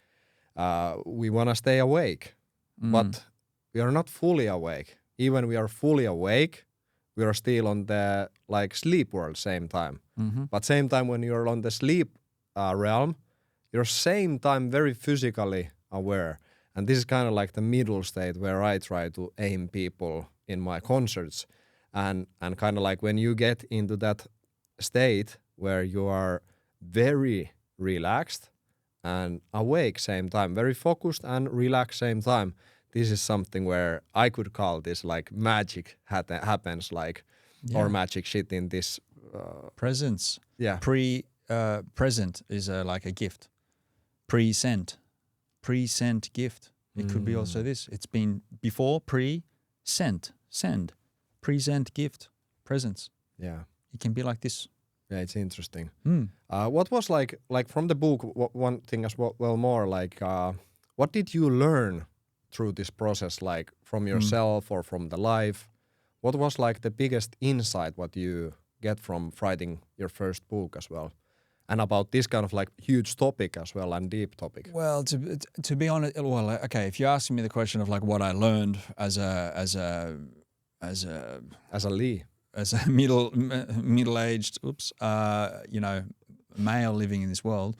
we want to stay awake, but we are not fully awake. Even we are fully awake, we are still on the like sleep world same time. But same time when you're on the sleep realm, you're same time very physically aware. And this is kind of like the middle state where I try to aim people in my concerts. And kind of like when you get into that state where you are very relaxed and awake same time, very focused and relaxed same time, this is something where I could call this like magic happens, like, or magic shit in this. Presence. Yeah. Present is like a gift. Present gift. It could be also this. It's been before, send, present gift, presence. Yeah. It can be like this. Yeah, it's interesting. What was like from the book, one thing as well more like, what did you learn through this process, like from yourself or from the life? What was like the biggest insight what you get from writing your first book as well? And about this kind of like huge topic as well and deep topic. Well, to be honest, well, okay, if you're asking me the question of like what I learned as a Leigh, as a middle-aged, male living in this world,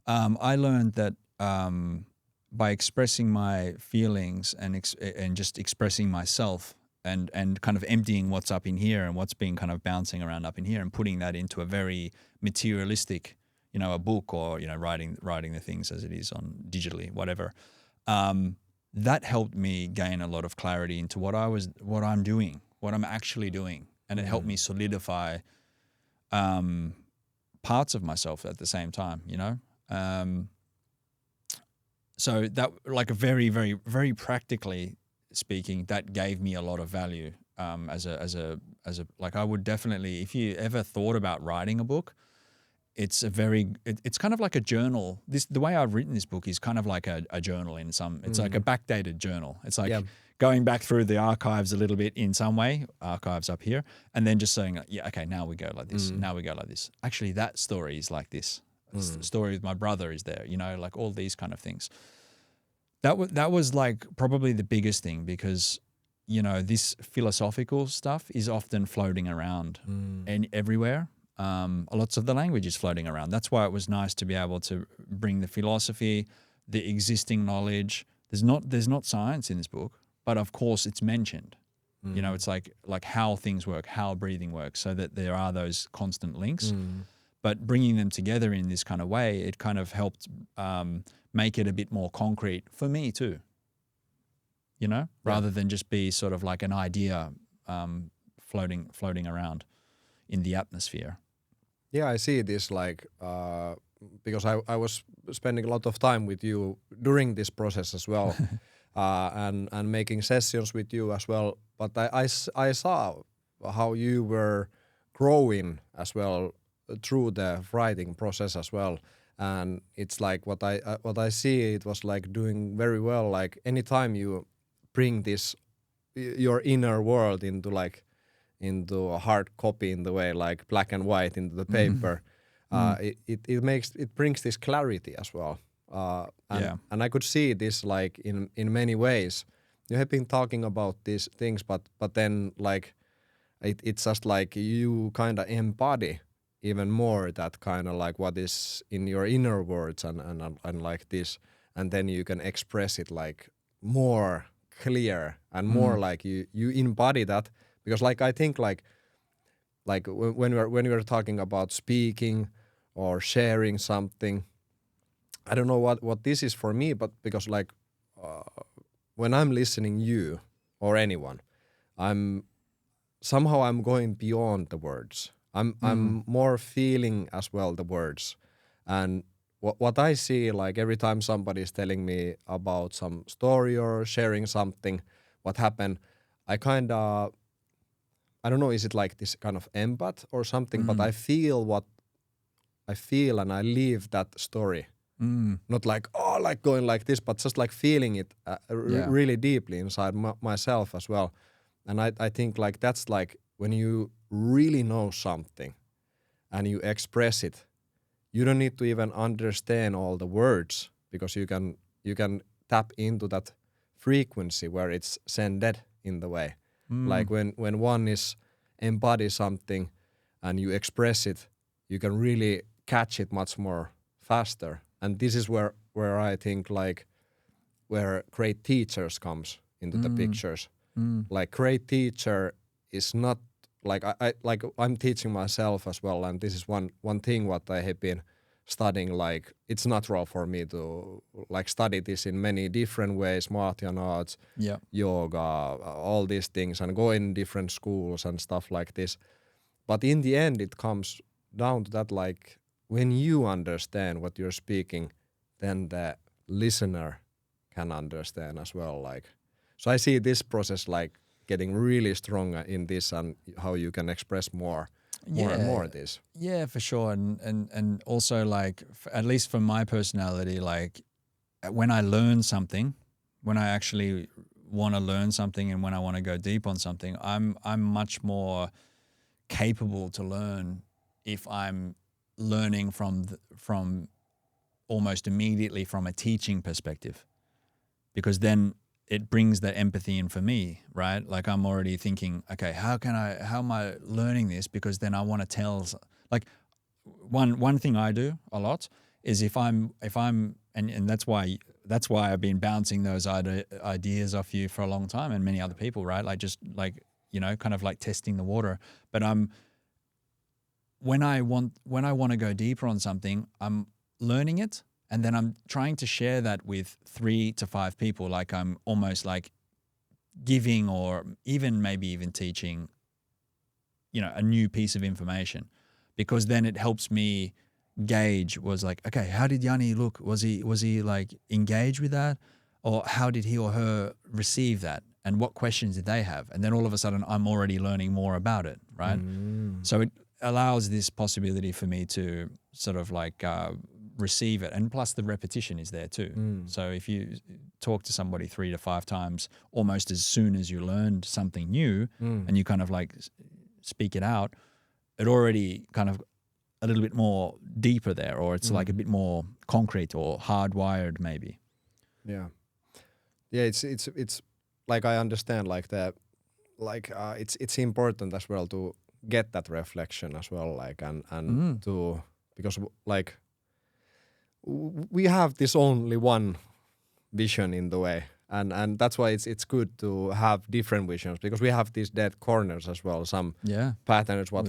I learned that by expressing my feelings and just expressing myself and kind of emptying what's up in here and what's been kind of bouncing around up in here and putting that into a very materialistic, a book or, writing the things as it is on digitally, whatever. That helped me gain a lot of clarity into what I'm doing, what I'm actually doing. And it helped me solidify parts of myself at the same time, So that, like, very, very, very practically speaking, that gave me a lot of value as a like, I would definitely, if you ever thought about writing a book, it's kind of like a journal. The way I've written this book is kind of like a journal in some. It's like a backdated journal. It's like going back through the archives a little bit in some way, archives up here, and then just saying, okay, now we go like this. Now we go like this. Actually, that story is like this. The story with my brother is there. Like all these kind of things. That was like probably the biggest thing because, this philosophical stuff is often floating around and everywhere. Lots of the language is floating around. That's why it was nice to be able to bring the philosophy, the existing knowledge. There's not science in this book, but of course it's mentioned. It's like how things work, how breathing works, so that there are those constant links. But bringing them together in this kind of way, it kind of helped make it a bit more concrete for me too. Rather than just be sort of like an idea floating around in the atmosphere. Yeah, I see this like because I was spending a lot of time with you during this process as well, and making sessions with you as well. But I saw how you were growing as well through the writing process as well. And it's like what I see, it was like doing very well. Like anytime you bring this your inner world into a hard copy in the way, like black and white into the paper, it brings this clarity as well. And I could see this like in many ways. You have been talking about these things, but then like it's just like you kind of embody even more that kind of like what is in your inner words and like this, and then you can express it like more clear and more like you embody that. Because like I think like when we're talking about speaking or sharing something, I don't know what this is for me, but because like when I'm listening you or anyone, I'm going beyond the words. I'm more feeling as well the words. And what I see, like every time somebody is telling me about some story or sharing something, what happened, I kind of, I don't know, is it like this kind of empath or something, but I feel what I feel and I live that story. Not like, like going like this, but just like feeling it really deeply inside myself as well. And I think like that's like when you really know something and you express it, you don't need to even understand all the words because you can tap into that frequency where it's sended in the way. Like when one is embody something and you express it, you can really catch it much more faster. And this is where I think like where great teachers comes into the pictures. Like great teacher is not like I'm teaching myself as well, and this is one thing what I have been studying. Like it's natural for me to like study this in many different ways, martial arts, yoga, all these things, and go in different schools and stuff like this. But in the end, it comes down to that, like when you understand what you're speaking, then the listener can understand as well. Like, so I see this process like getting really strong in this, and how you can express more and more this. Yeah, for sure. And also like, at least for my personality, like when I learn something, when I actually want to learn something and when I want to go deep on something, I'm much more capable to learn if I'm learning from almost immediately from a teaching perspective, because then it brings that empathy in for me, right? Like I'm already thinking, okay, how am I learning this? Because then I want to tell, like one thing I do a lot is if I'm and that's why I've been bouncing those ideas off you for a long time, and many other people, right? Like just like, you know, kind of like testing the water. But when I want to go deeper on something, I'm learning it. And then I'm trying to share that with 3 to 5 people. Like I'm almost like giving, or maybe even teaching, you know, a new piece of information, because then it helps me gauge, was like, okay, how did Yanni look? Was he like engaged with that? Or how did he or her receive that? And what questions did they have? And then all of a sudden I'm already learning more about it, right? So it allows this possibility for me to sort of like receive it, and plus the repetition is there too. So if you talk to somebody 3 to 5 times, almost as soon as you learned something new and you kind of like speak it out, it already kind of a little bit more deeper there, or it's like a bit more concrete or hardwired maybe. Yeah, it's like I understand like that, like it's important as well to get that reflection as well, like and to, because like we have this only one vision in the way, and that's why it's good to have different visions, because we have these dead corners as well, some patterns what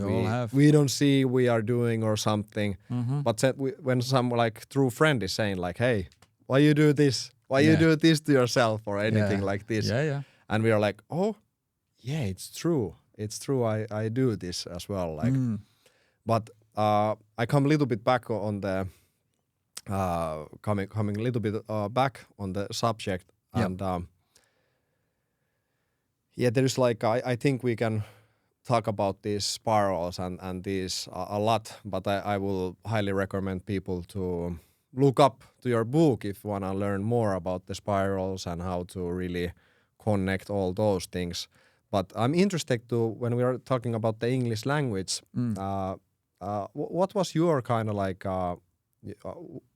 we don't see we are doing or something. But when some like true friend is saying like, hey, why you do this, you do this to yourself, or anything like this, and we are like, oh yeah, it's true, I do this as well, like. But I come a little bit back on the coming a little bit back on the subject, and there's like I think we can talk about these spirals and these a lot, but I will highly recommend people to look up to your book if you want to learn more about the spirals and how to really connect all those things. But I'm interested to, when we are talking about the English language, what was your kind of like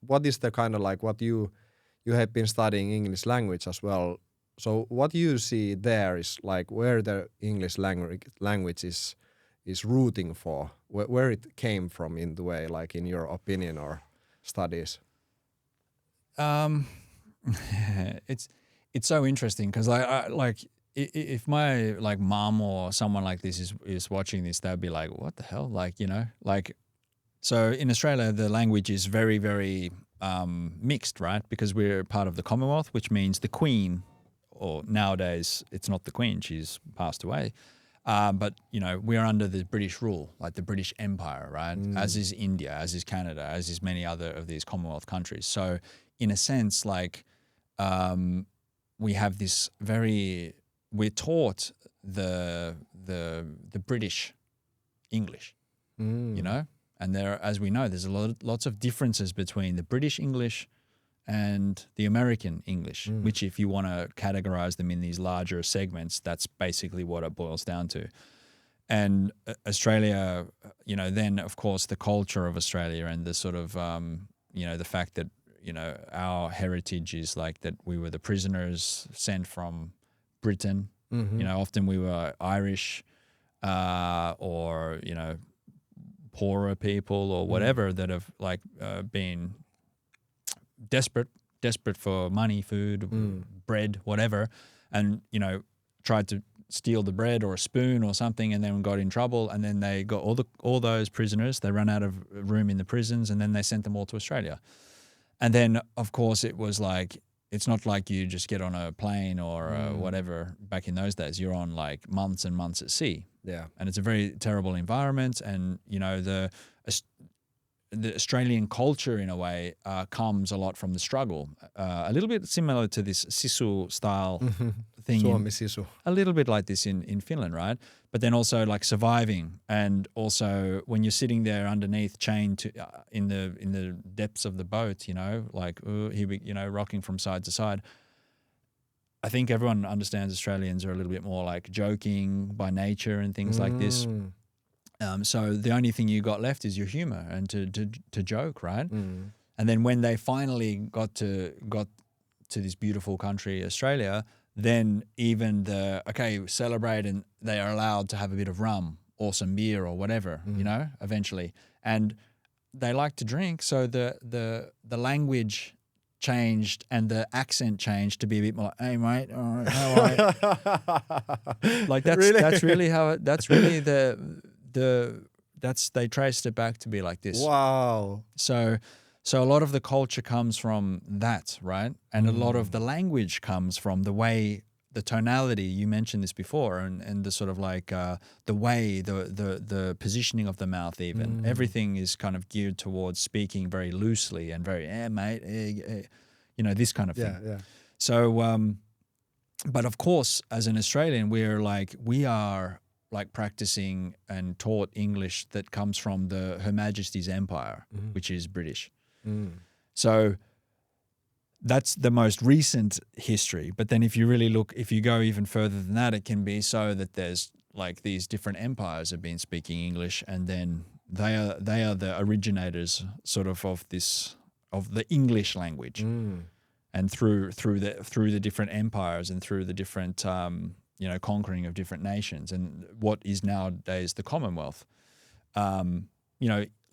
what is the kind of like what you have been studying English language as well? So what you see there is like where the English language is rooting for, where it came from in the way, like in your opinion or studies. It's so interesting because like if my like mom or someone like this is watching this, they'd be like, what the hell, like, you know, like. So in Australia, the language is very, very mixed, right? Because we're part of the Commonwealth, which means the Queen, or nowadays it's not the Queen, she's passed away. But, you know, we're under the British rule, like the British Empire, right? As is India, as is Canada, as is many other of these Commonwealth countries. So in a sense, like we have this we're taught the British English, you know? And there, as we know, there's lots of differences between the British English and the American English, which if you want to categorize them in these larger segments, that's basically what it boils down to. And Australia, you know, then of course the culture of Australia and the sort of, you know, the fact that, you know, our heritage is like that we were the prisoners sent from Britain. You know, often we were Irish or, you know, poorer people or whatever that have like been desperate desperate for money, food, bread, whatever, and tried to steal the bread or a spoon or something, and then got in trouble. And then they got all those prisoners. They ran out of room in the prisons, and then they sent them all to Australia. And then, of course, it was like, it's not like you just get on a plane or whatever back in those days. You're on like months and months at sea. Yeah. And it's a very terrible environment. And, the Australian culture, in a way, comes a lot from the struggle. A little bit similar to this sisu style thing. Suomi sisu. A little bit like this in Finland, right? But then also like surviving, and also when you're sitting there underneath, chained to in the depths of the boat, rocking from side to side. I think everyone understands Australians are a little bit more like joking by nature and things like this. So the only thing you got left is your humor and to joke, right? And then when they finally got to this beautiful country, Australia, then even celebrate, and they are allowed to have a bit of rum or some beer or whatever, eventually. And they like to drink, so the language changed and the accent changed to be a bit more like, "Hey mate, all right, how are you?" Like that's really how they traced it back to be like this. Wow. So a lot of the culture comes from that, right? And a lot of the language comes from the way, the tonality, you mentioned this before, and the sort of like the way, the positioning of the mouth even. Everything is kind of geared towards speaking very loosely and very, mate, this kind of thing. Yeah. So, but of course, as an Australian, we are like practicing and taught English that comes from Her Majesty's Empire, which is British. So that's the most recent history. But then if you go even further than that, it can be so that there's like these different empires have been speaking English, and then they are the originators sort of the English language. And through the different empires and through the different conquering of different nations and what is nowadays the Commonwealth.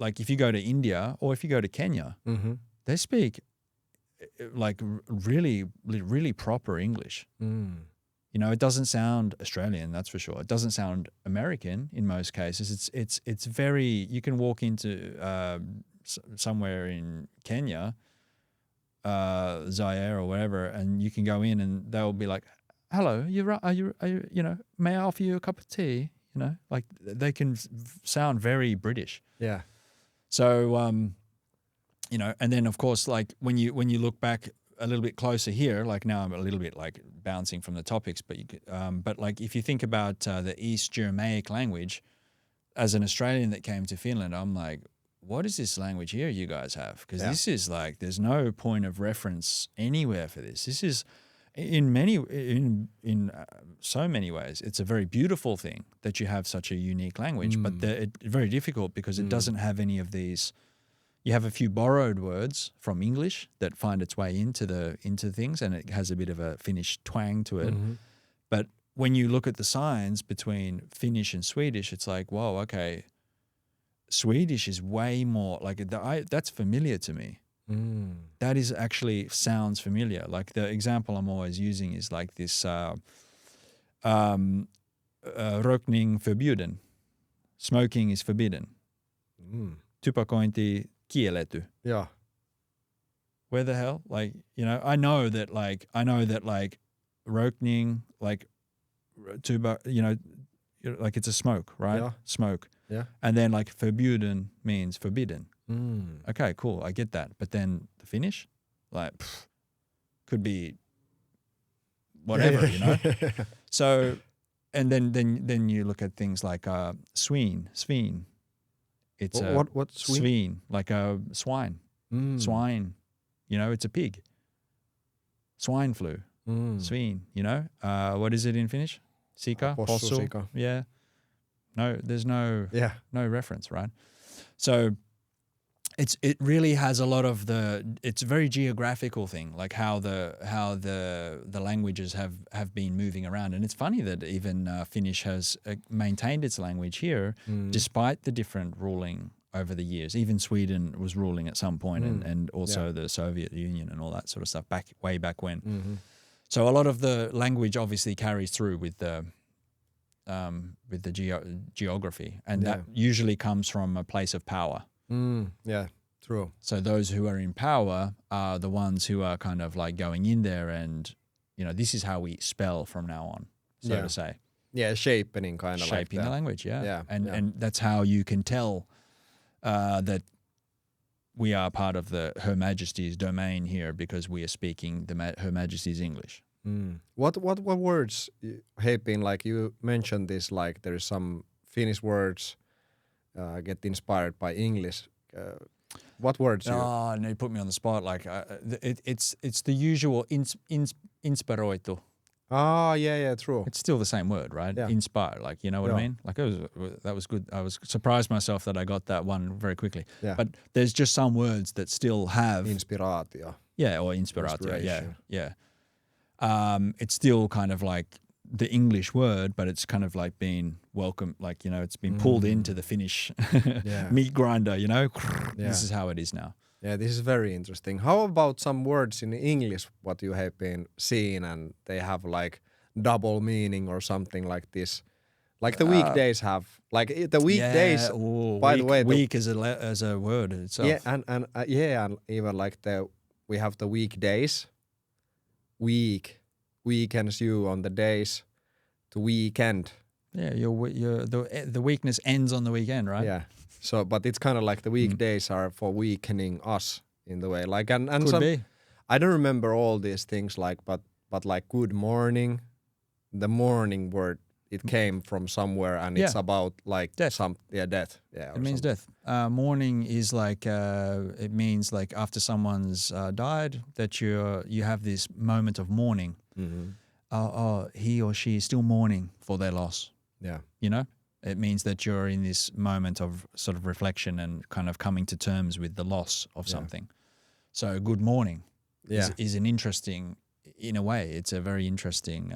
Like if you go to India or if you go to Kenya, they speak like really, really proper English. It doesn't sound Australian, that's for sure. It doesn't sound American in most cases. It's very, you can walk into somewhere in Kenya, Zaire or wherever, and you can go in and they'll be like, "Hello, are you may I offer you a cup of tea?" Like they can sound very British. Yeah. So, and then of course, like when you look back a little bit closer here, like now I'm a little bit like bouncing from the topics, but like if you think about the East Germanic language, as an Australian that came to Finland, I'm like, what is this language here you guys have? Because this is like, there's no point of reference anywhere for this. This is in so many ways, it's a very beautiful thing that you have such a unique language, but it's very difficult because it doesn't have any of these. You have a few borrowed words from English that find its way into things, and it has a bit of a Finnish twang to it. But when you look at the signs between Finnish and Swedish, it's like, whoa, okay, Swedish is way more like that's familiar to me. That is actually sounds familiar. Like the example I'm always using is like this rökning förbjuden. Smoking is forbidden. Tupakointi kielletty. Yeah. Where the hell? Like, I know that rökning, like like it's a smoke, right? Yeah. Smoke. Yeah. And then like förbjuden means forbidden. Okay, cool. I get that. But then the Finnish, like, could be whatever, So, and then you look at things like swine. It's what swine, like a swine. Swine, it's a pig. Swine flu. Swine, what is it in Finnish? Sika, possu. Sika. Yeah. No, there's no reference, right? So it really has a lot of it's a very geographical thing, like how the languages have been moving around. And it's funny that even Finnish has maintained its language here despite the different ruling over the years. Even Sweden was ruling at some point, and also the Soviet Union and all that sort of stuff way back when. Mm-hmm. So a lot of the language obviously carries through with the geography, and that usually comes from a place of power. Yeah, true. So those who are in power are the ones who are kind of like going in there and, this is how we spell from now on, so to say. Yeah, shaping kind of shaping like the language, Yeah. And that's how you can tell that we are part of Her Majesty's domain here because we are speaking Her Majesty's English. What words have been, like you mentioned this, like there is some Finnish words get inspired by English. What words? No, you put me on the spot. Like it's the usual inspiroitu. Ah, yeah, true. It's still the same word, right? Yeah. Inspire, like, you know what I mean? Like that was good. I was surprised myself that I got that one very quickly. Yeah. But there's just some words that still have inspiratio. Yeah, or inspiratio. Inspiration. Yeah. It's still kind of like the English word, but it's kind of like being welcome, like, it's been pulled into the Finnish meat grinder, This is how it is now. Yeah, this is very interesting. How about some words in English, what you have been seeing, and they have like double meaning or something like this? Like the weekdays have, like the weekdays, by the way. Week as a word itself. Yeah, and even like we have the weekdays, weekends you on the days, to weekend. Yeah, the weakness ends on the weekend, right? Yeah. So, but it's kind of like the weekdays are for weakening us in the way. Like, and Could be. I don't remember all these things, like, but like good morning, the morning word, it came from somewhere, and it's about like death. Death. Yeah, it means death. Morning is like it means like after someone's died, that you have this moment of mourning. Mm-hmm. He or she is still mourning for their loss. Yeah. It means that you're in this moment of sort of reflection and kind of coming to terms with the loss of something. So good morning is an interesting, in a way, it's a very interesting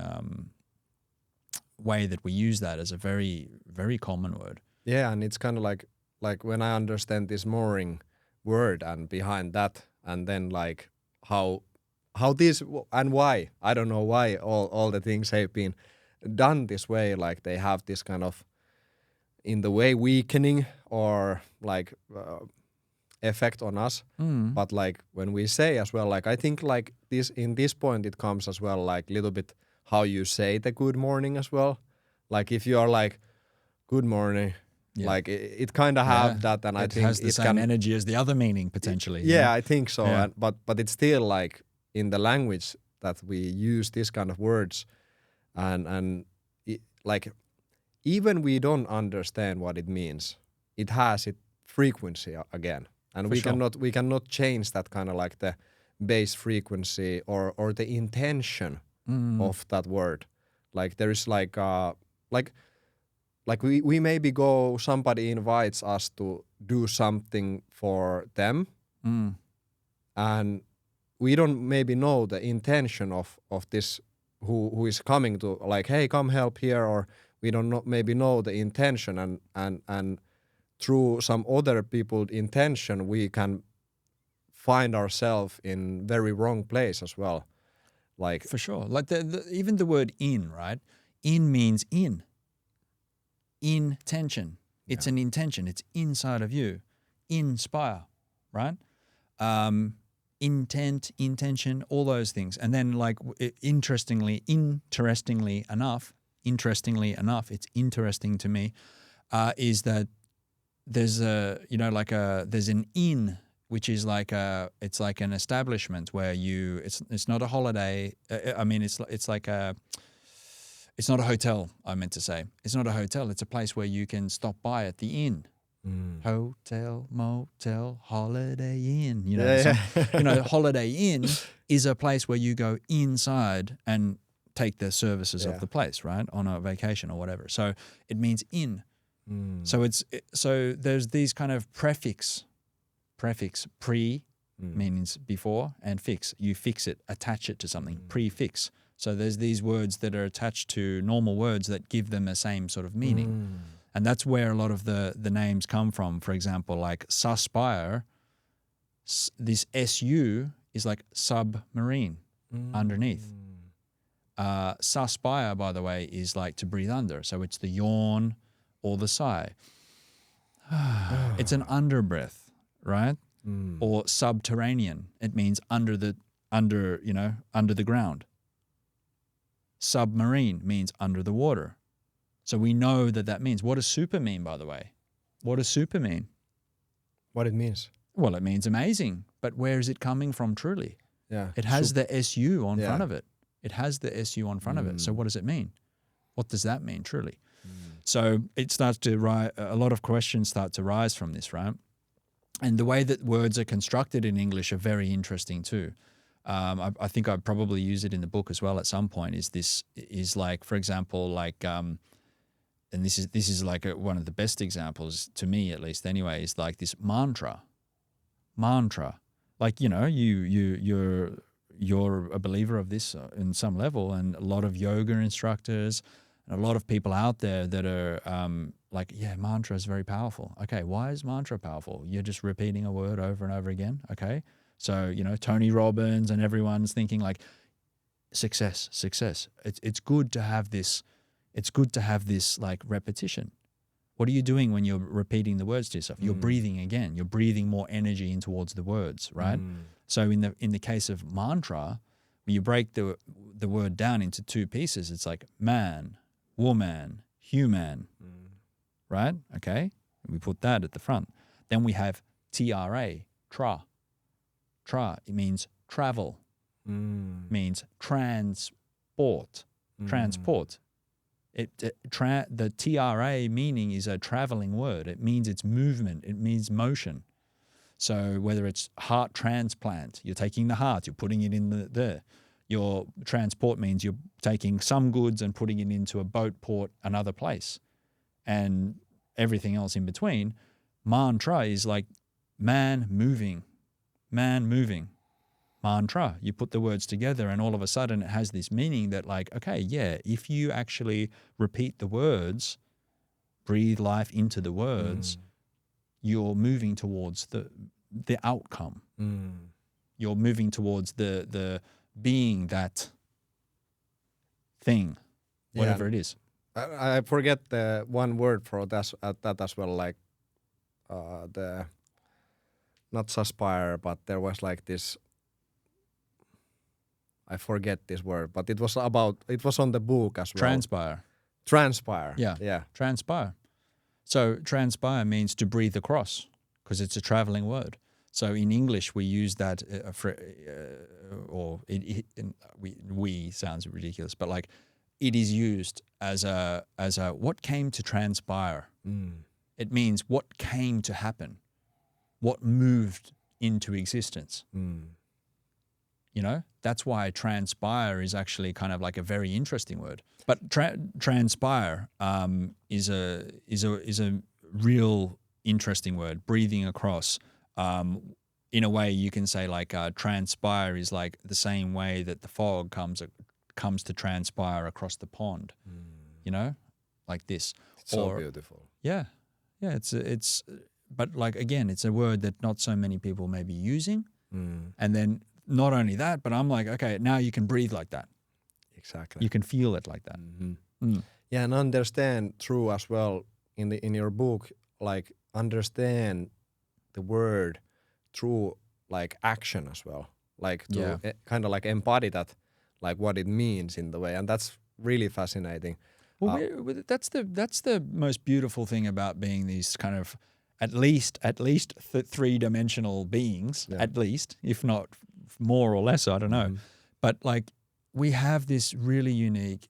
way that we use that as a very, very common word. Yeah, and it's kind of like when I understand this mooring word and behind that, and then like how this and why, I don't know why all the things have been done this way, like they have this kind of in the way weakening or like effect on us. But like when we say as well, like I think like this in this point it comes as well like little bit how you say the good morning as well. Like if you are like good morning, like it kind of have that, and I think has the same energy as the other meaning potentially. Yeah, I think so. Yeah. But it's still like in the language that we use this kind of words, and like even we don't understand what it means, it has its frequency again, and we cannot change that kind of like the base frequency or the intention of that word. Like there is like we maybe go, somebody invites us to do something for them, and we don't maybe know the intention of this who is coming to, like, hey, come help here, or we don't maybe know the intention, and through some other people's intention we can find ourselves in very wrong place as well. Like for sure, like even the word in, right? In means intention. It's an intention. It's inside of you. Inspire, right? Intent, intention, all those things. And then like interestingly enough, it's interesting to me, is that there's there's an inn, which is like it's like an establishment where it's not a holiday. It's not a hotel, I meant to say. It's not a hotel. It's a place where you can stop by at the inn. Hotel, motel, holiday inn. Holiday inn is a place where you go inside and take the services of the place, right? On a vacation or whatever. So it means in. So there's these kind of prefix, pre means before, and fix. You fix it, attach it to something, prefix. So there's these words that are attached to normal words that give them the same sort of meaning. And that's where a lot of the names come from. For example, like suspire, this SU is like submarine underneath. Suspire, by the way, is like to breathe under. So it's the yawn or the sigh. It's an under breath, right? Or subterranean. It means under the ground. Submarine means under the water. So we know that means. What does super mean, by the way? What does super mean? What it means? Well, it means amazing. But where is it coming from truly? Yeah. It has the SU on front of it. It has the SU on front of it. So what does it mean? What does that mean truly? So it starts to rise, a lot of questions start to rise from this, right? And the way that words are constructed in English are very interesting too. I think I probably use it in the book as well at some point. Is like, for example, like, and this is like one of the best examples to me, at least anyway, is like this mantra. Like, you're a believer of this in some level, and a lot of yoga instructors and a lot of people out there that are like, yeah, mantra is very powerful. Okay, why is mantra powerful? You're just repeating a word over and over again. Okay, so Tony Robbins and everyone's thinking like success. It's good to have this. It's good to have this like repetition. What are you doing when you're repeating the words to yourself? You're breathing again. You're breathing more energy in towards the words, right? So in the case of mantra, when you break the word down into two pieces, it's like man, woman, human, right? Okay, we put that at the front. Then we have TRA, tra. It means travel, means transport. The TRA meaning is a traveling word. It means it's movement. It means motion. So whether it's heart transplant, you're taking the heart, you're putting it in there. Your transport means you're taking some goods and putting it into a boat, port, another place, and everything else in between. Mantra is like man moving. Mantra, you put the words together and all of a sudden it has this meaning that like, okay, yeah, if you actually repeat the words, breathe life into the words, you're moving towards the outcome. You're moving towards the being that thing, whatever it is. I forget the one word for that as well, like the not suspire, but there was like this. I forget this word, but it was on the book as well. Transpire. Yeah. Transpire. So transpire means to breathe across because it's a traveling word. So in English we use that we sounds ridiculous, but like it is used as a what came to transpire. It means what came to happen, what moved into existence. That's why transpire is actually kind of like a very interesting word. But transpire is a real interesting word. Breathing across. In a way, you can say like transpire is like the same way that the fog comes to transpire across the pond. Like this. It's so beautiful. Yeah. It's but like again, it's a word that not so many people may be using, and then. Not only that, but I'm like, okay, now you can breathe like that. Exactly. You can feel it like that. Yeah, and understand through as well in your book, like understand the word through like action as well, like to kind of like embody that, like what it means in the way, and that's really fascinating. Well, that's the most beautiful thing about being these kind of at least three-dimensional beings, at least, if not more or less, I don't know. But like we have this really unique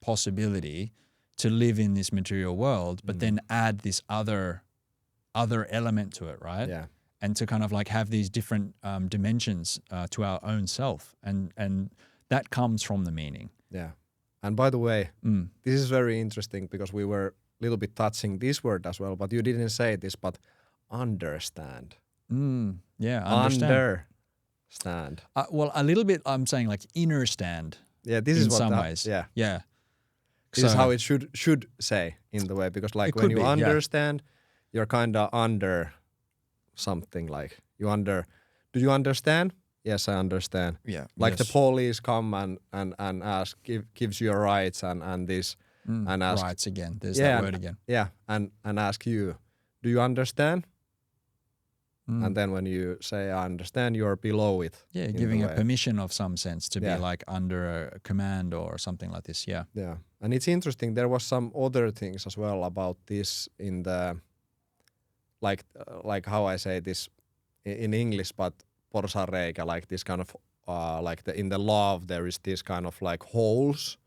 possibility to live in this material world, but then add this other element to it, right? Yeah. And to kind of like have these different dimensions to our own self. And that comes from the meaning. Yeah. And by the way, this is very interesting because we were a little bit touching this word as well, but you didn't say this, but understand. Yeah, understand. Stand. Well, a little bit. I'm saying like inner stand. Yeah, this in is what some ways. Yeah. Yeah. This is how it should say. in the way, because like It when could you be, yeah. understand, you're kind of under something, like do you understand? Yes, I understand. Yeah. Like yes. the police come and ask, gives you your rights and this and ask, rights again. There's yeah, that word again. Yeah, and ask you, do you understand? Mm. And then when you say I understand, you're below it. Yeah, in giving the a way. permission of some sense to Yeah. be like under a command or something like this. Yeah. Yeah, and it's interesting. There was some other things as well about this in the like how I say this in English, but porsareikä, like this kind of like in the love there is this kind of like holes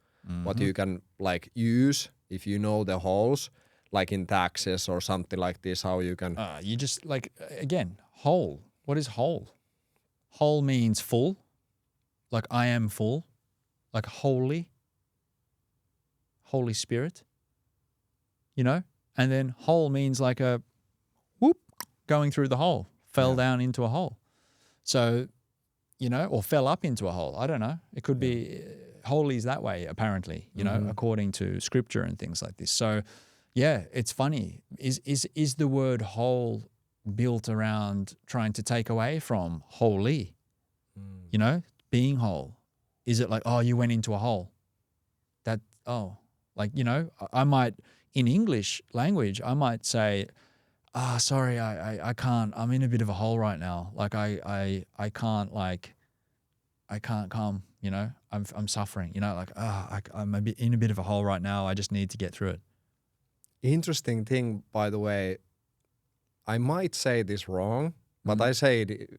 what you can like use if you know the holes, like in taxes or something like this, how you can You just like, again, whole. What is whole? Whole means full. Like I am full. Like Holy Spirit. You know? And then whole means like a whoop going through the hole. Fell down into a hole. So, you know, or fell up into a hole. I don't know. It could be holy is that way, apparently, you know, according to scripture and things like this. So, yeah, it's funny. Is the word whole built around trying to take away from holy? You know, being whole. Is it like, oh, you went into a hole? Like, you know, I might, in English language, I might say, sorry, I can't, I'm in a bit of a hole right now. Like I can't come, you know, I'm suffering, you know, like, I'm in a bit of a hole right now. I just need to get through it. Interesting thing, by the way, I might say this wrong, but I say it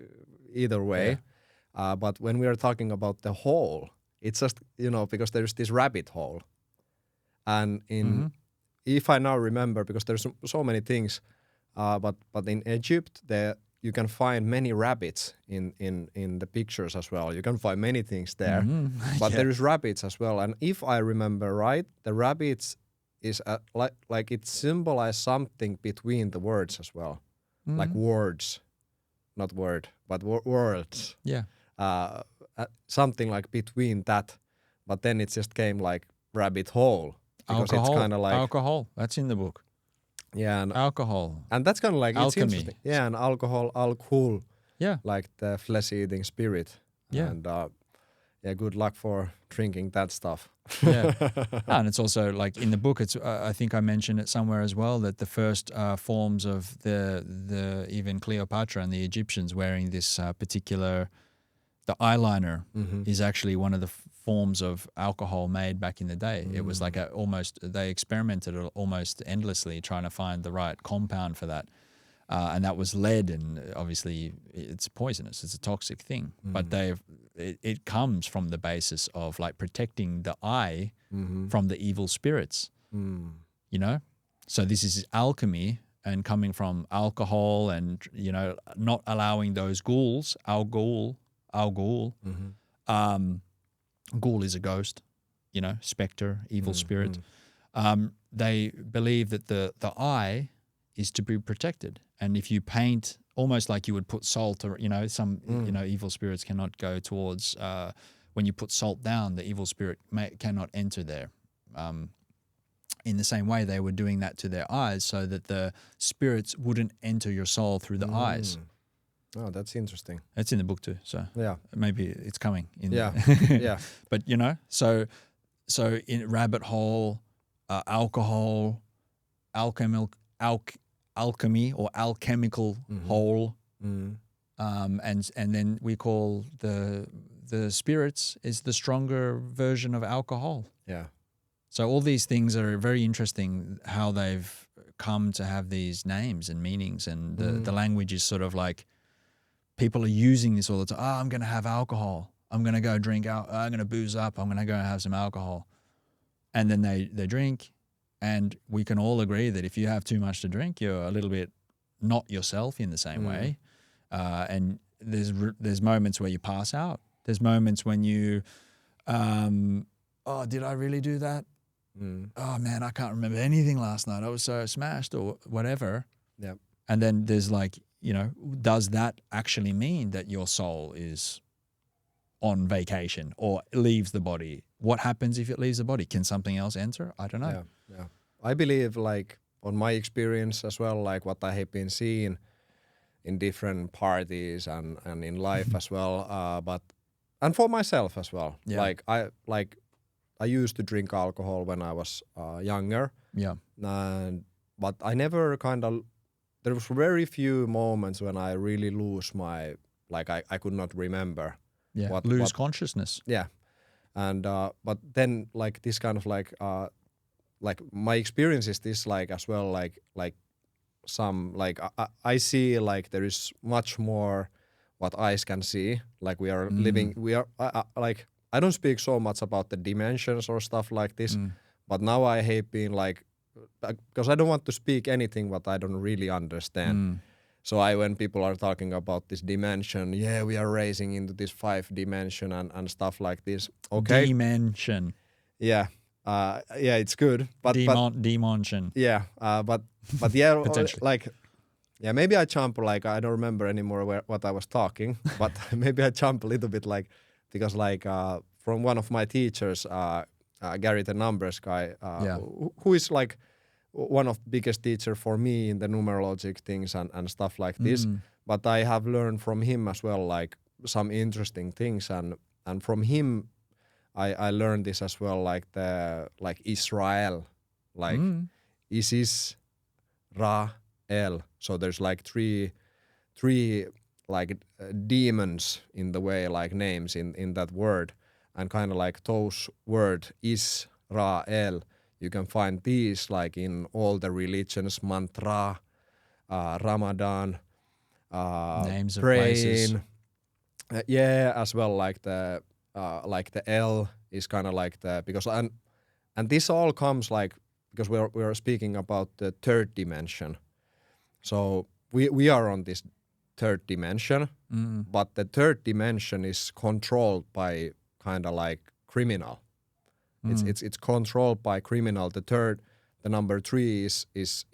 either way. Yeah. But when we are talking about the hole, it's just, you know, because there's this rabbit hole. And if I now remember, because there's so many things, but in Egypt, you can find many rabbits in the pictures as well. You can find many things there, but there is rabbits as well. And if I remember right, the rabbits is like it symbolizes something between the words as well, like words, not word, but words. Yeah. Something like between that, but then it just came like rabbit hole. Because alcohol, it's kind of like alcohol. That's in the book. Yeah, and alcohol. And that's kind of like alchemy. It's interesting. Yeah, and alcohol. Yeah, like the flesh-eating spirit. Yeah, and good luck for drinking that stuff. Yeah, and it's also like in the book. It's I think I mentioned it somewhere as well that the first forms of the even Cleopatra and the Egyptians wearing this particular the eyeliner is actually one of the forms of alcohol made back in the day. It was like they experimented almost endlessly trying to find the right compound for that. And that was lead, and obviously it's poisonous. It's a toxic thing. But it comes from the basis of like protecting the eye from the evil spirits, you know? So this is alchemy and coming from alcohol and, you know, not allowing those ghouls, ghoul is a ghost, you know, specter, evil spirit. They believe that the eye is to be protected. And if you paint almost like you would put salt or, you know, some, you know, evil spirits cannot go towards, when you put salt down, the evil spirit cannot enter there. In the same way, they were doing that to their eyes so that the spirits wouldn't enter your soul through the eyes. Oh, that's interesting. It's in the book too, so yeah, maybe it's coming. Yeah. But you know, so in rabbit hole, alcohol, alchemy or alchemical hole, and then we call the spirits is the stronger version of alcohol. Yeah. So all these things are very interesting. How they've come to have these names and meanings, and the language is sort of like. People are using this all the time. Oh, I'm going to have alcohol. I'm going to go drink out. I'm going to booze up. I'm going to go have some alcohol. And then they drink. And we can all agree that if you have too much to drink, you're a little bit not yourself in the same way. And there's moments where you pass out. There's moments when you, did I really do that? Oh, man, I can't remember anything last night. I was so smashed or whatever. Yeah. And then there's like, you know, does that actually mean that your soul is on vacation or leaves the body? What happens if it leaves the body? Can something else enter? I don't know. Yeah. I believe like on my experience as well, like what I have been seeing in different parties and in life as well, and for myself as well. Yeah. I used to drink alcohol when I was younger. Yeah. But I never there was very few moments when I really lose my, like I could not remember. Yeah. Lose consciousness. Yeah. And but then like this kind of like my experience is this like as well like some like I see like there is much more what eyes can see, like we are living, we are like I don't speak so much about the dimensions or stuff like this, but now I have been like, because I don't want to speak anything what I don't really understand. So when people are talking about this dimension, we are raising into this 5 dimension and stuff like this. Okay. Dimension. Yeah. It's good. But dimension. Yeah. But yeah, like, yeah, maybe I jump, like, I don't remember anymore what I was talking, but maybe I jump a little bit, like, because like from one of my teachers, Gary the numbers guy, who is like one of the biggest teacher for me in the numerologic things and stuff like this. But I have learned from him as well, like some interesting things, and from him I learned this as well, like Israel, like Isis, Ra, El. So there's like three like demons in the way, like names in that word, and kind of like those word is, Ra, El. You can find these like in all the religions, mantra, Ramadan, names of praying, places. As well like the El is kind of like the, because and this all comes like because we're speaking about the 3rd dimension. So we are on this 3rd dimension, but the 3rd dimension is controlled by kind of like criminal. It's controlled by criminal. The number 3 is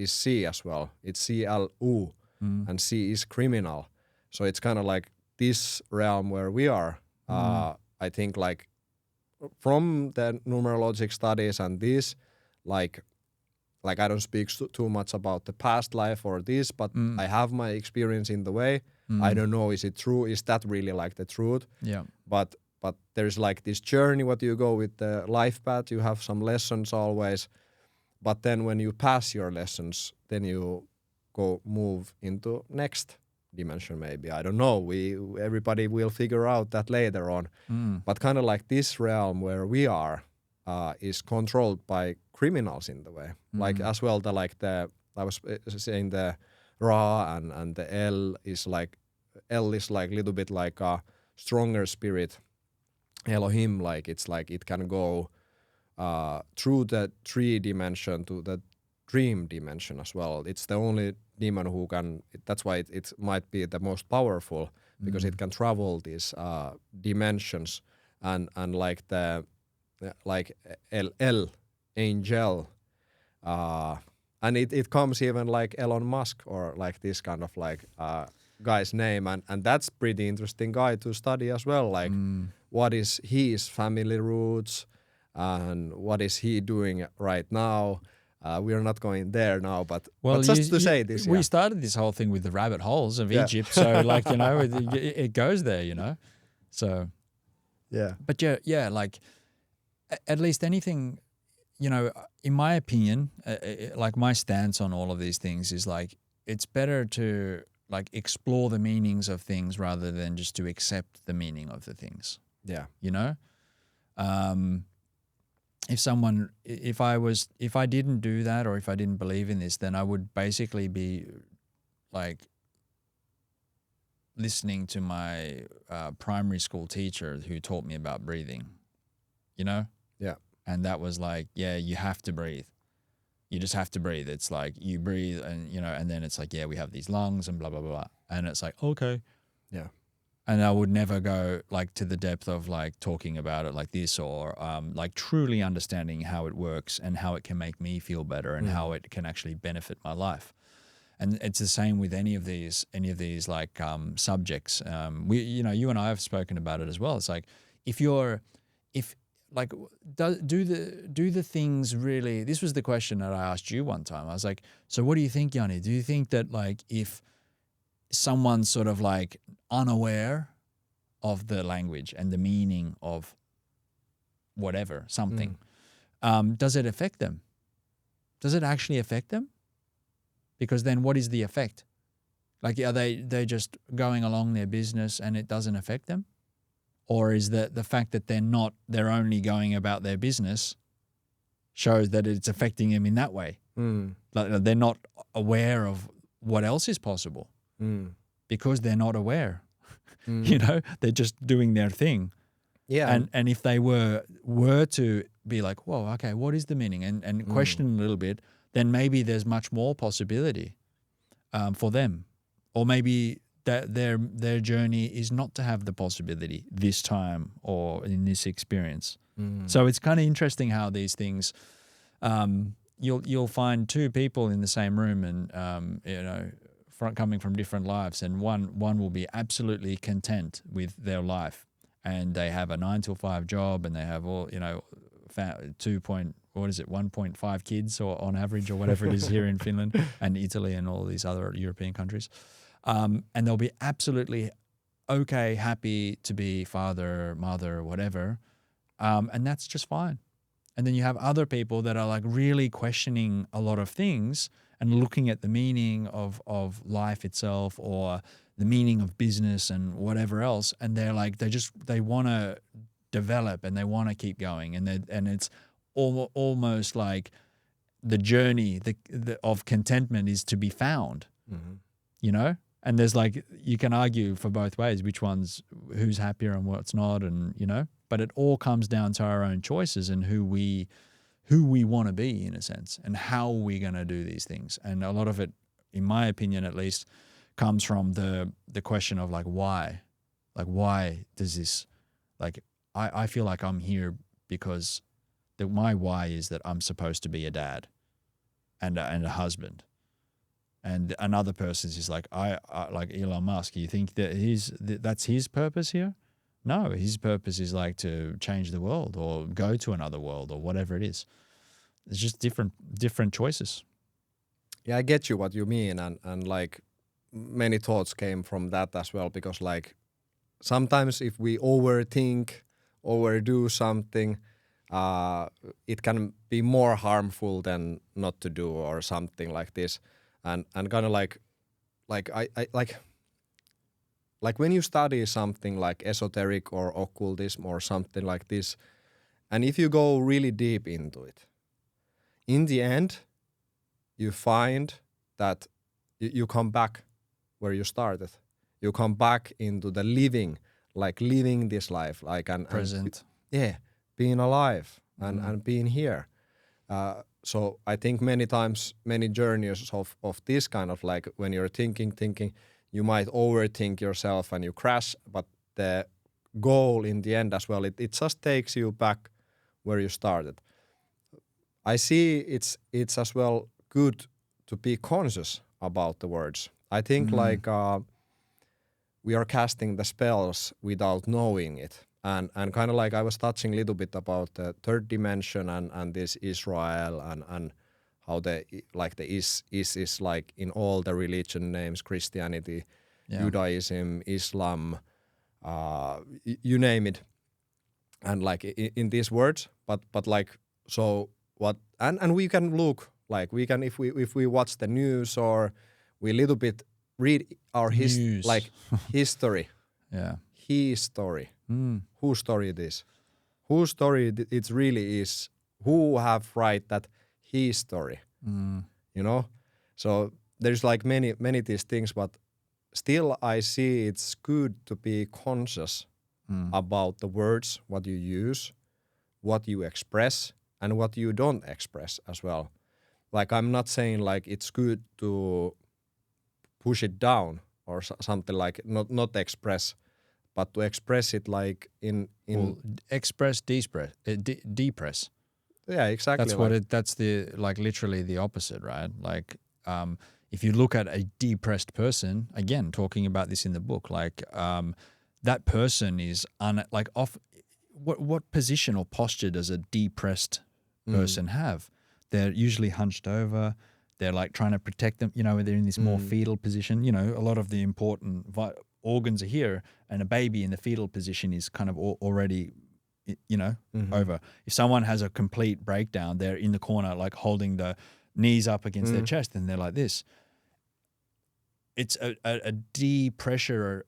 C as well. It's CLU, and C is criminal. So it's kind of like this realm where we are. I think like from the numerologic studies and this, like I don't speak too much about the past life or this, but I have my experience in the way. I don't know, is it true? Is that really like the truth? Yeah. But there's like this journey what you go with the life path. You have some lessons always, but then when you pass your lessons, then you move into next dimension maybe. I don't know. Everybody will figure out that later on. But kind of like this realm where we are is controlled by criminals in the way. Like as well I was saying the Ra and the L is like little bit like a stronger spirit. Elohim, like it's like it can go through the 3 dimension to the dream dimension as well. It's the only demon who can, that's why it might be the most powerful, because it can travel these dimensions and like the like El angel, and it comes even like Elon Musk or like this kind of like guy's name, and that's pretty interesting guy to study as well, like what is his family roots and what is he doing right now. We are not going there now, but just to say this. We started this whole thing with the rabbit holes of Egypt, so like, you know, it goes there, you know. So, yeah. But yeah, like at least anything, you know, in my opinion, like my stance on all of these things is like it's better to like explore the meanings of things rather than just to accept the meaning of the things. Yeah. You know? If I didn't do that, or if I didn't believe in this, then I would basically be like listening to my primary school teacher who taught me about breathing, you know? Yeah. And that was like, yeah, you have to breathe. You just have to breathe. It's like you breathe and, you know, and then it's like, yeah, we have these lungs and blah, blah, blah, blah. And it's like, okay. Yeah. And I would never go like to the depth of like talking about it like this, or like truly understanding how it works and how it can make me feel better and how it can actually benefit my life. And it's the same with any of these like subjects. You know, you and I have spoken about it as well. It's like if like do the things really? This was the question that I asked you one time. I was like, so what do you think, Yanni? Do you think that like if someone's sort of like unaware of the language and the meaning of whatever, something, does it affect them? Does it actually affect them? Because then what is the effect? Like, are they just going along their business and it doesn't affect them? Or is that the fact that they're only going about their business shows that it's affecting them in that way? Like they're not aware of what else is possible because they're not aware. You know, they're just doing their thing. Yeah. And if they were to be like, whoa, okay, what is the meaning? And question a little bit, then maybe there's much more possibility for them. Or maybe that their journey is not to have the possibility this time or in this experience. So it's kind of interesting how these things, you'll find two people in the same room and, you know, coming from different lives, and one will be absolutely content with their life, and they have a 9 to 5 job, and they have all, you know, 1.5 kids or on average or whatever it is here in Finland and Italy and all these other European countries. And they'll be absolutely okay, happy to be father, mother, whatever. And that's just fine. And then you have other people that are like really questioning a lot of things and looking at the meaning of life itself or the meaning of business and whatever else. And they're like, they want to develop and they want to keep going. And it's almost like the journey of contentment is to be found, you know? And there's like, you can argue for both ways, who's happier and what's not, and, you know, but it all comes down to our own choices and who we want to be, in a sense, and how we're going to do these things. And a lot of it, in my opinion at least, comes from the question of like, why? Like, why does this, like, I feel like I'm here because my why is that I'm supposed to be a dad and a husband. And another person is like, I like Elon Musk. You think that that's his purpose here? No, his purpose is like to change the world or go to another world or whatever it is. It's just different choices. Yeah, I get you what you mean, and like many thoughts came from that as well, because like sometimes if we overdo something, it can be more harmful than not to do or something like this. And kind of like when you study something like esoteric or occultism or something like this, and if you go really deep into it, in the end, you find that you come back where you started. You come back into the living this life, like and present. Being alive and being here. So I think many times, many journeys of this kind of like when you're thinking, you might overthink yourself and you crash, but the goal in the end as well, it just takes you back where you started. I see it's as well good to be conscious about the words. I think like we are casting the spells without knowing it. And kind of like I was touching a little bit about the third dimension and this Israel and how the is like in all the religion names, Christianity, Judaism, Islam, you name it. And like in these words, but like, so what, and we can look, like we can, if we watch the news or we little bit read our history. Yeah. His story. Whose story it is? Whose story it really is? Who have write that his story? You know? So there's like many these things, but still I see it's good to be conscious about the words, what you use, what you express, and what you don't express as well. Like I'm not saying like it's good to push it down or something, like not express, but to express it like in express, depress. Yeah, exactly. That's the like literally the opposite, right? Like if you look at a depressed person, again talking about this in the book, like that person is what position or posture does a depressed person have? They're usually hunched over. They're like trying to protect them. They're in this more fetal position. A lot of the important organs are here, and a baby in the fetal position is kind of already, over. If someone has a complete breakdown, they're in the corner, like holding the knees up against their chest, and they're like this. It's a depressure.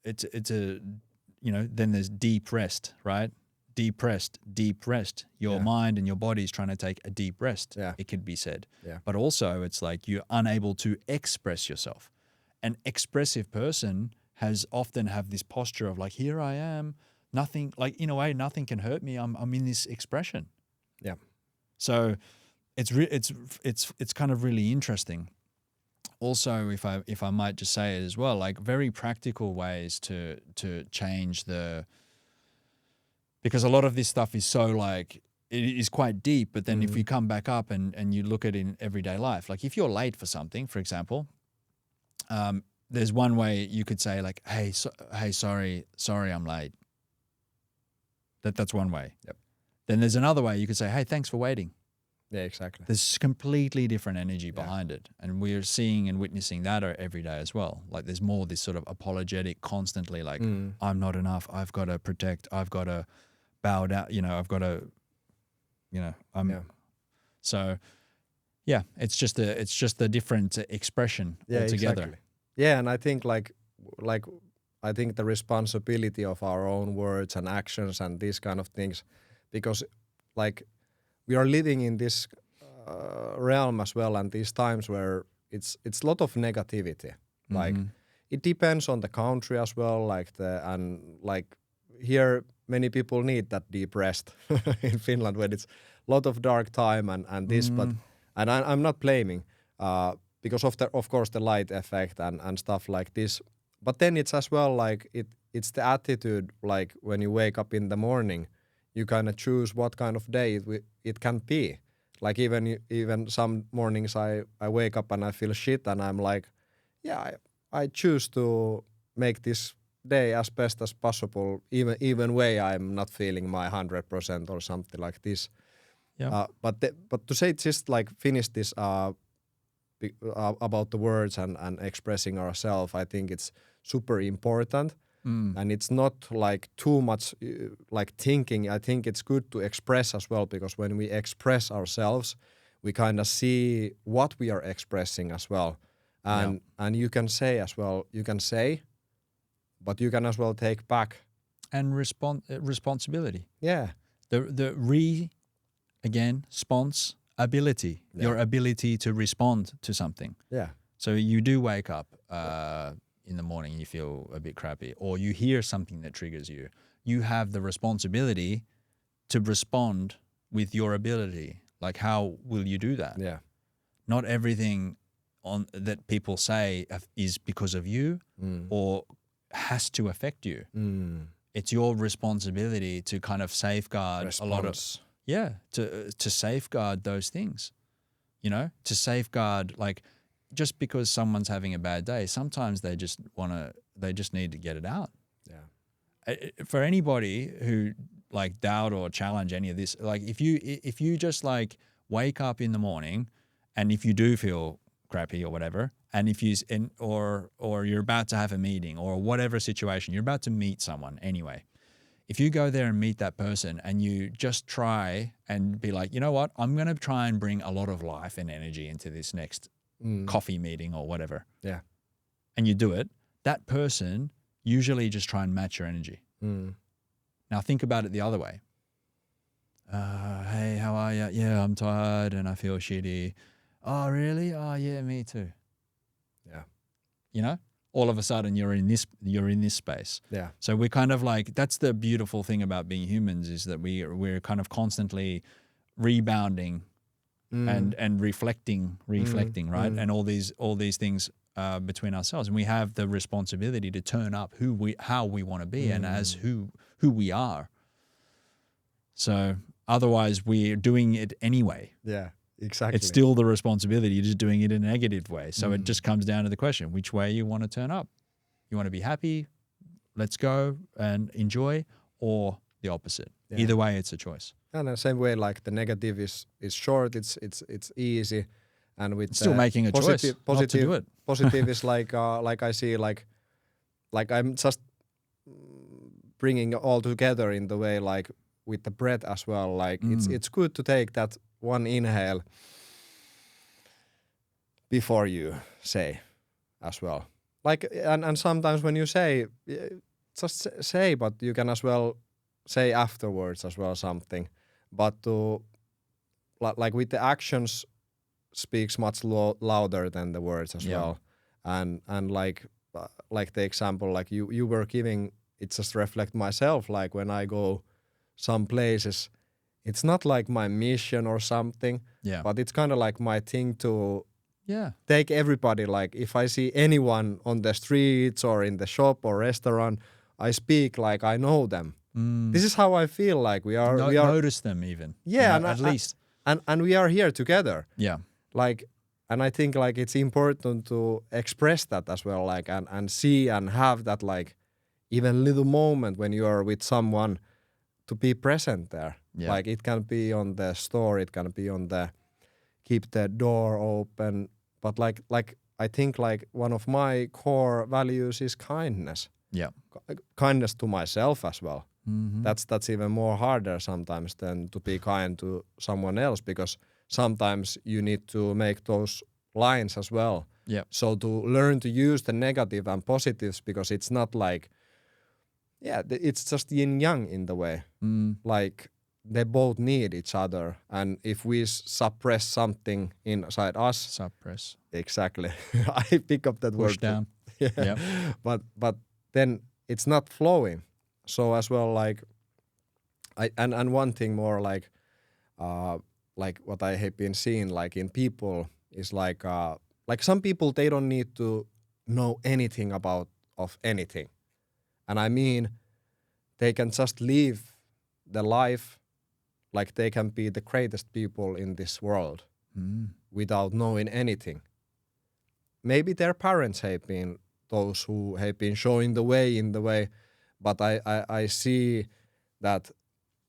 It's a, then there's deep rest, right? Deep rest. Your mind and your body is trying to take a deep rest, it could be said. Yeah. But also it's like you're unable to express yourself. An expressive person often have this posture of like, here I am, nothing, like in a way, nothing can hurt me. I'm in this expression. Yeah. So it's kind of really interesting. Also, if I might just say it as well, like very practical ways to change because a lot of this stuff is so like, it is quite deep, but then if you come back up and you look at it in everyday life, like if you're late for something, for example, there's one way you could say like, hey, sorry, I'm late. That's one way. Yep. Then there's another way you could say, hey, thanks for waiting. Yeah, exactly. There's completely different energy behind it. And we're seeing and witnessing that every day as well. Like there's more this sort of apologetic, constantly like, I'm not enough. I've got to protect. I've got to bow down. I've got to, So yeah, it's just a different expression altogether. Exactly. Yeah. And I think I think the responsibility of our own words and actions and these kind of things, because like, we are living in this realm as well, and these times where it's a lot of negativity. Like it depends on the country as well. Like here, many people need that deep rest in Finland when it's a lot of dark time and this. But I'm not blaming because of course the light effect and stuff like this. But then it's as well like it's the attitude. Like when you wake up in the morning, you kind of choose what kind of day it can be. Like even some mornings I wake up and I feel shit and I'm like, I choose to make this day as best as possible, even way I'm not feeling my 100% or something like this. Yeah. But to say just like finish this about the words and expressing ourselves, I think it's super important. And it's not like too much like thinking. I think it's good to express as well, because when we express ourselves, we kind of see what we are expressing as well. And you can say as well, but you can as well take back. And responsibility. Yeah. Responsibility. Your ability to respond to something. Yeah. So you do wake up in the morning and you feel a bit crappy, or you hear something that triggers you. You have the responsibility to respond with your ability. Like, how will you do that? Yeah. Not everything that people say is because of you or has to affect you. It's your responsibility to kind of safeguard a lot of to safeguard those things, to safeguard, like, just because someone's having a bad day, sometimes they just need to get it out. Yeah. For anybody who like doubt or challenge any of this, like if you just like wake up in the morning and if you do feel crappy or whatever, and if or you're about to have a meeting or whatever situation, you're about to meet someone anyway. If you go there and meet that person and you just try and be like, you know what, I'm going to try and bring a lot of life and energy into this next coffee meeting or whatever. Yeah. And you do it, that person usually just try and match your energy. Now think about it the other way. Hey, how are you? Yeah, I'm tired and I feel shitty. Oh, really? Oh, yeah, me too. Yeah. All of a sudden you're in this space. Yeah. So we're kind of like, that's the beautiful thing about being humans, is that we're kind of constantly rebounding and reflecting, right? And all these things between ourselves, and we have the responsibility to turn up how we want to be and as who we are. So otherwise we're doing it anyway. Yeah, exactly. It's still the responsibility. You're just doing it in a negative way. So it just comes down to the question, which way you want to turn up. You want to be happy, let's go and enjoy, or the opposite. Yeah. Either way, it's a choice. And the same way, like the negative is short, it's easy, and with It's still making a choice not to do it. Positive is like I see like I'm just bringing all together in the way like with the breath as well. Like it's good to take that one inhale before you say as well. Like and sometimes when you say, just say, but you can as well say afterwards as well something. But to like with the actions speaks much louder than the words as well. And like the example like you were giving, it just reflect myself. Like when I go some places, it's not like my mission or something. Yeah. But it's kind of like my thing to take everybody. Like if I see anyone on the streets or in the shop or restaurant, I speak like I know them. This is how I feel like we are notice them even. Yeah, at least. And we are here together. Yeah. Like, and I think like it's important to express that as well, like and see and have that like even little moment when you are with someone to be present there. Yeah. Like it can be on the store, it can be on the keep the door open, but like I think like one of my core values is kindness. Yeah. Kindness to myself as well. Mm-hmm. That's even more harder sometimes than to be kind to someone else, because sometimes you need to make those lines as well. Yeah. So to learn to use the negative and positives, because it's not like, it's just yin yang in the way. Like they both need each other, and if we suppress something inside us, suppress. Exactly. I pick up that Push word. down. Yeah. But then it's not flowing. So as well, like and one thing more like what I have been seeing like in people is like some people, they don't need to know anything of anything. And I mean, they can just live the life like they can be the greatest people in this world without knowing anything. Maybe their parents have been those who have been showing the way, but I see that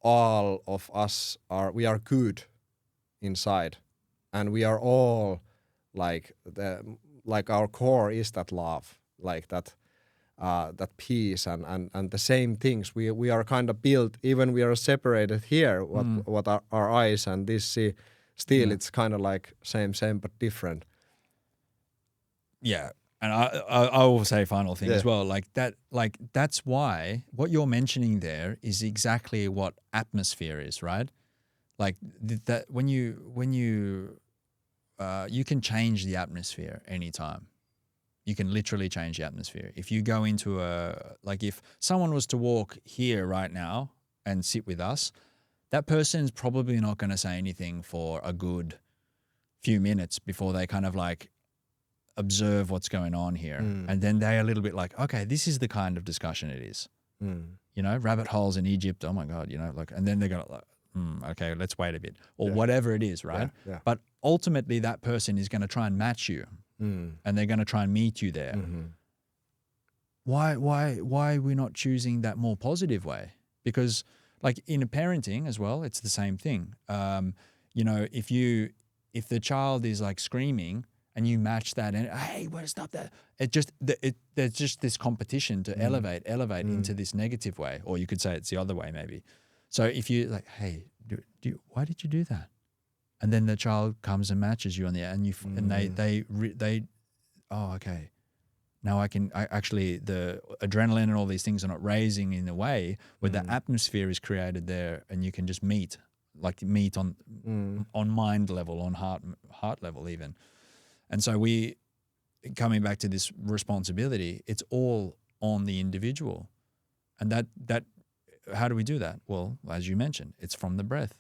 all of us we are good inside, and we are all like our core is that love, like that peace and the same things. We are kind of built, even we are separated here. What are our eyes and this see, still it's kind of like same but different. Yeah. And I will say final thing as well, that's why what you're mentioning there is exactly what atmosphere is, right? Like that when you can change the atmosphere anytime. You can literally change the atmosphere. If you go into if someone was to walk here right now and sit with us, that person's probably not going to say anything for a good few minutes before they kind of like observe what's going on here. And then they're a little bit like, okay, this is the kind of discussion it is. You know, rabbit holes in Egypt, oh my God, you know, like, and then they're going to like, okay, let's wait a bit, or whatever it is, right? Yeah. But ultimately that person is going to try and match you and they're going to try and meet you there. Why are we not choosing that more positive way? Because like in a parenting as well, it's the same thing. You know, if the child is like screaming, and you match that, and hey, where's stop that? There's just this competition to elevate into this negative way, or you could say it's the other way maybe. So if you like, hey, why did you do that? And then the child comes and matches you on the and they oh okay, now I actually the adrenaline and all these things are not raising in a way where the atmosphere is created there, and you can just meet on mind level, on heart level even. And so coming back to this responsibility, it's all on the individual. And that how do we do that? Well, as you mentioned, it's from the breath.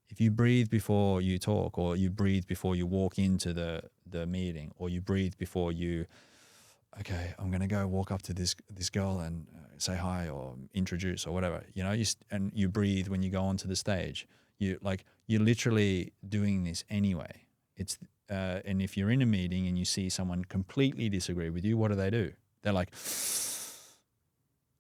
If you breathe before you talk, or you breathe before you walk into the meeting, or you breathe before you, okay, I'm going to go walk up to this girl and say hi or introduce or whatever, you know, and you breathe when you go onto the stage. You're literally doing this anyway. And if you're in a meeting and you see someone completely disagree with you, what do? They're like,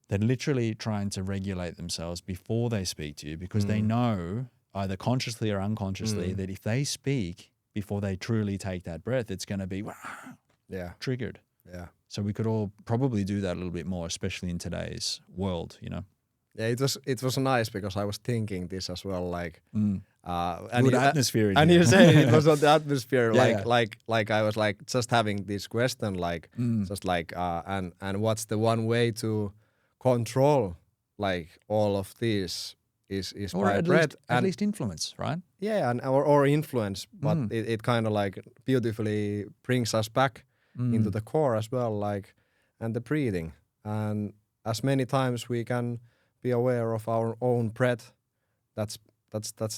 They're literally trying to regulate themselves before they speak to you because they know, either consciously or unconsciously, that if they speak before they truly take that breath, it's going to be triggered. Yeah. So we could all probably do that a little bit more, especially in today's world, you know. Yeah, it was nice because I was thinking this as well, like good atmosphere. And you say it was on the atmosphere, Yeah, like I was like just having this question, like just like and what's the one way to control like all of this is or by breath, at least influence, right? Yeah, and or influence, but it kind of like beautifully brings us back into the core as well, like, and the breathing, and as many times we can be aware of our own breath. That's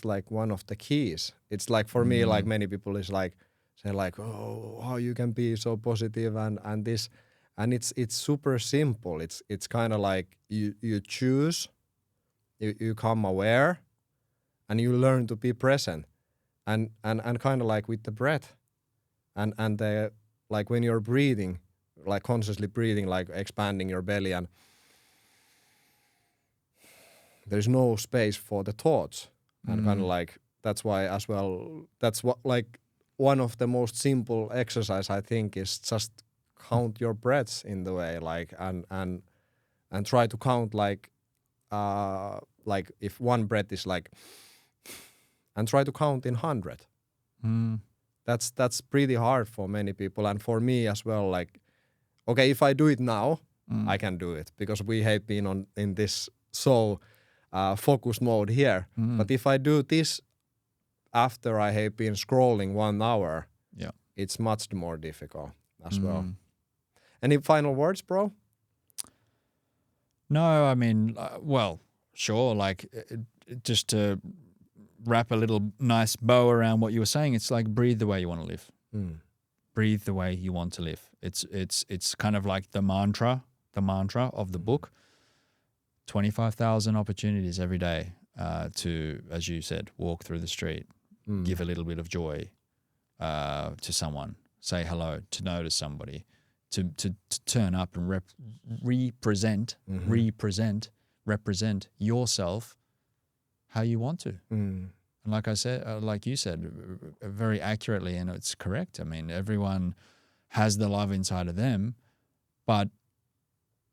like one of the keys. It's like for me, like many people is like say like, oh, how you can be so positive and this, and it's super simple. It's kind of like you choose, you come aware, and you learn to be present, and kind of like with the breath, and the like when you're breathing, like consciously breathing, like expanding your belly, and there's no space for the thoughts, and kind of like that's why as well. That's what like one of the most simple exercise I think is just count your breaths in the way, like and try to count like if one breath is like, and try to count in 100. That's pretty hard for many people, and for me as well. Like, okay, if I do it now, I can do it because we have been in this focus mode here. But if I do this after I have been scrolling 1 hour, it's much more difficult as well. Any final words, bro? No, I mean, well, sure. Like, just to wrap a little nice bow around what you were saying, it's like breathe the way you want to live. Breathe the way you want to live. It's kind of like the mantra of the book. 25,000 opportunities every day to, as you said, walk through the street, give a little bit of joy to someone, say hello, to notice somebody, to turn up and represent yourself how you want to. And like I said, like you said, very accurately, and it's correct. I mean, everyone has the love inside of them, but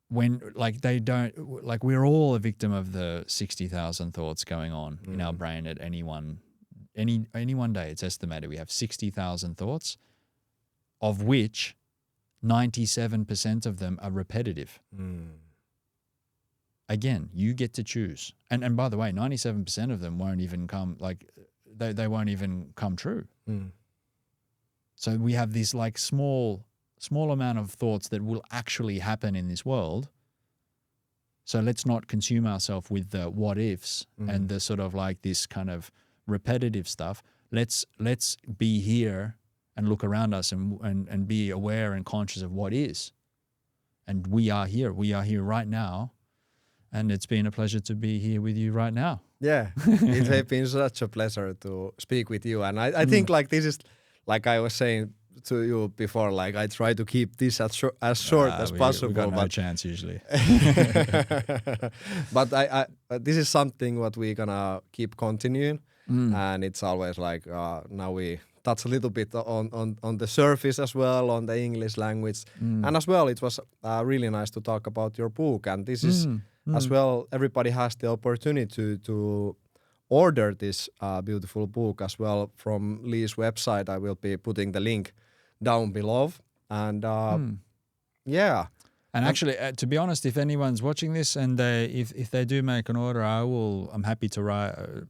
when like they don't, like we're all a victim of the 60,000 thoughts going on in our brain at any one day. It's estimated we have 60,000 thoughts, of which 97% of them are repetitive. Again, you get to choose. And by the way, 97% of them won't even come, like they won't even come true. So we have this like small amount of thoughts that will actually happen in this world. So let's not consume ourselves with the what ifs and the sort of like this kind of repetitive stuff. Let's be here and look around us and be aware and conscious of what is. And we are here. We are here right now. And it's been a pleasure to be here with you right now. Yeah, it has been such a pleasure to speak with you. And I think like this is, like I was saying to you before, like I try to keep this as short as possible. We got no chance usually. But I this is something what we're gonna keep continuing. And it's always like now we touch a little bit on the surface as well, on the English language. And as well, it was really nice to talk about your book. And this is as well, everybody has the opportunity to order this beautiful book as well from Leigh's website. I will be putting the link down below. And yeah. And actually, to be honest, if anyone's watching this and if they do make an order, I'm happy to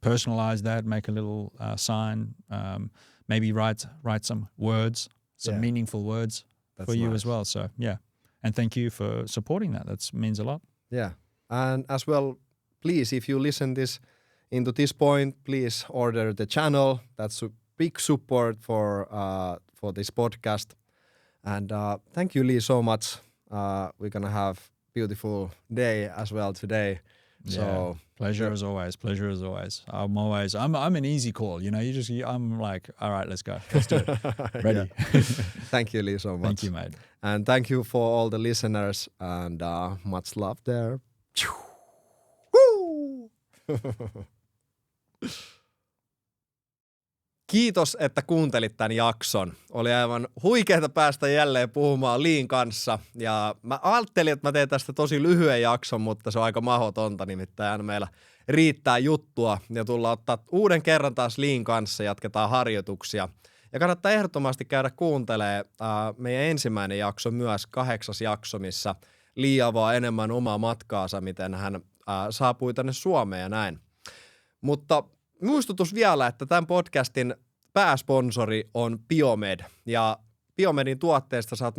personalize that, make a little sign, maybe write some words, some meaningful words for you as well. So yeah, and thank you for supporting that. That means a lot. Yeah, and as well, please, if you listen into this point, please order the channel. That's a big support for this podcast. And thank you, Leigh, so much. We're gonna have beautiful day as well today. So pleasure as always. I'm an easy call. You know, I'm like, all right, let's go. Let's do it. Ready. Thank you, Leigh, so much. Thank you, mate. And thank you for all the listeners, and much love there. Kiitos, että kuuntelit tämän jakson. Oli aivan huikeeta päästä jälleen puhumaan Leighin kanssa. Ja mä ajattelin, että mä teen tästä tosi lyhyen jakson, mutta se on aika mahdotonta. Nimittäin meillä riittää juttua ja tullaan ottaa uuden kerran taas Leighin kanssa. Jatketaan harjoituksia. Ja kannattaa ehdottomasti käydä kuuntelemaan meidän ensimmäinen jakso myös, 8. jakso, missä Leigh avaa enemmän omaa matkaansa, miten hän saapui tänne Suomeen ja näin. Mutta muistutus vielä, että tämän podcastin pääsponsori on Biomed, ja Biomedin tuotteesta saat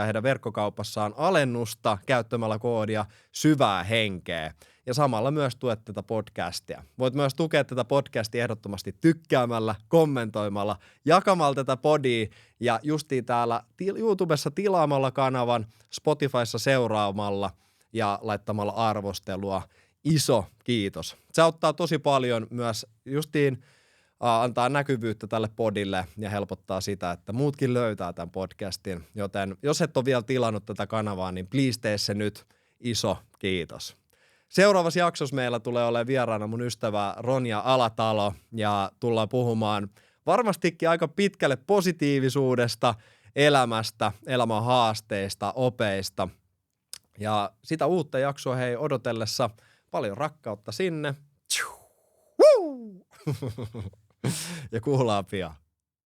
-20% heidän verkkokaupassaan alennusta käyttämällä koodia Syvää Henkee, ja samalla myös tuet tätä podcastia. Voit myös tukea tätä podcastia ehdottomasti tykkäämällä, kommentoimalla, jakamalla tätä podia, ja justiin täällä YouTubessa tilaamalla kanavan, Spotifyssa seuraamalla ja laittamalla arvostelua. Iso kiitos. Se auttaa tosi paljon myös justiin antaa näkyvyyttä tälle podille ja helpottaa sitä, että muutkin löytää tämän podcastin. Joten jos et ole vielä tilannut tätä kanavaa, niin please tee se nyt. Iso kiitos. Seuraavassa jaksossa meillä tulee olemaan vieraana mun ystävä Ronja Alatalo ja tullaan puhumaan varmastikin aika pitkälle positiivisuudesta, elämästä, elämän haasteista, opeista ja sitä uutta jaksoa hei odotellessa. Paljon rakkautta sinne. Ja kuullaan pian.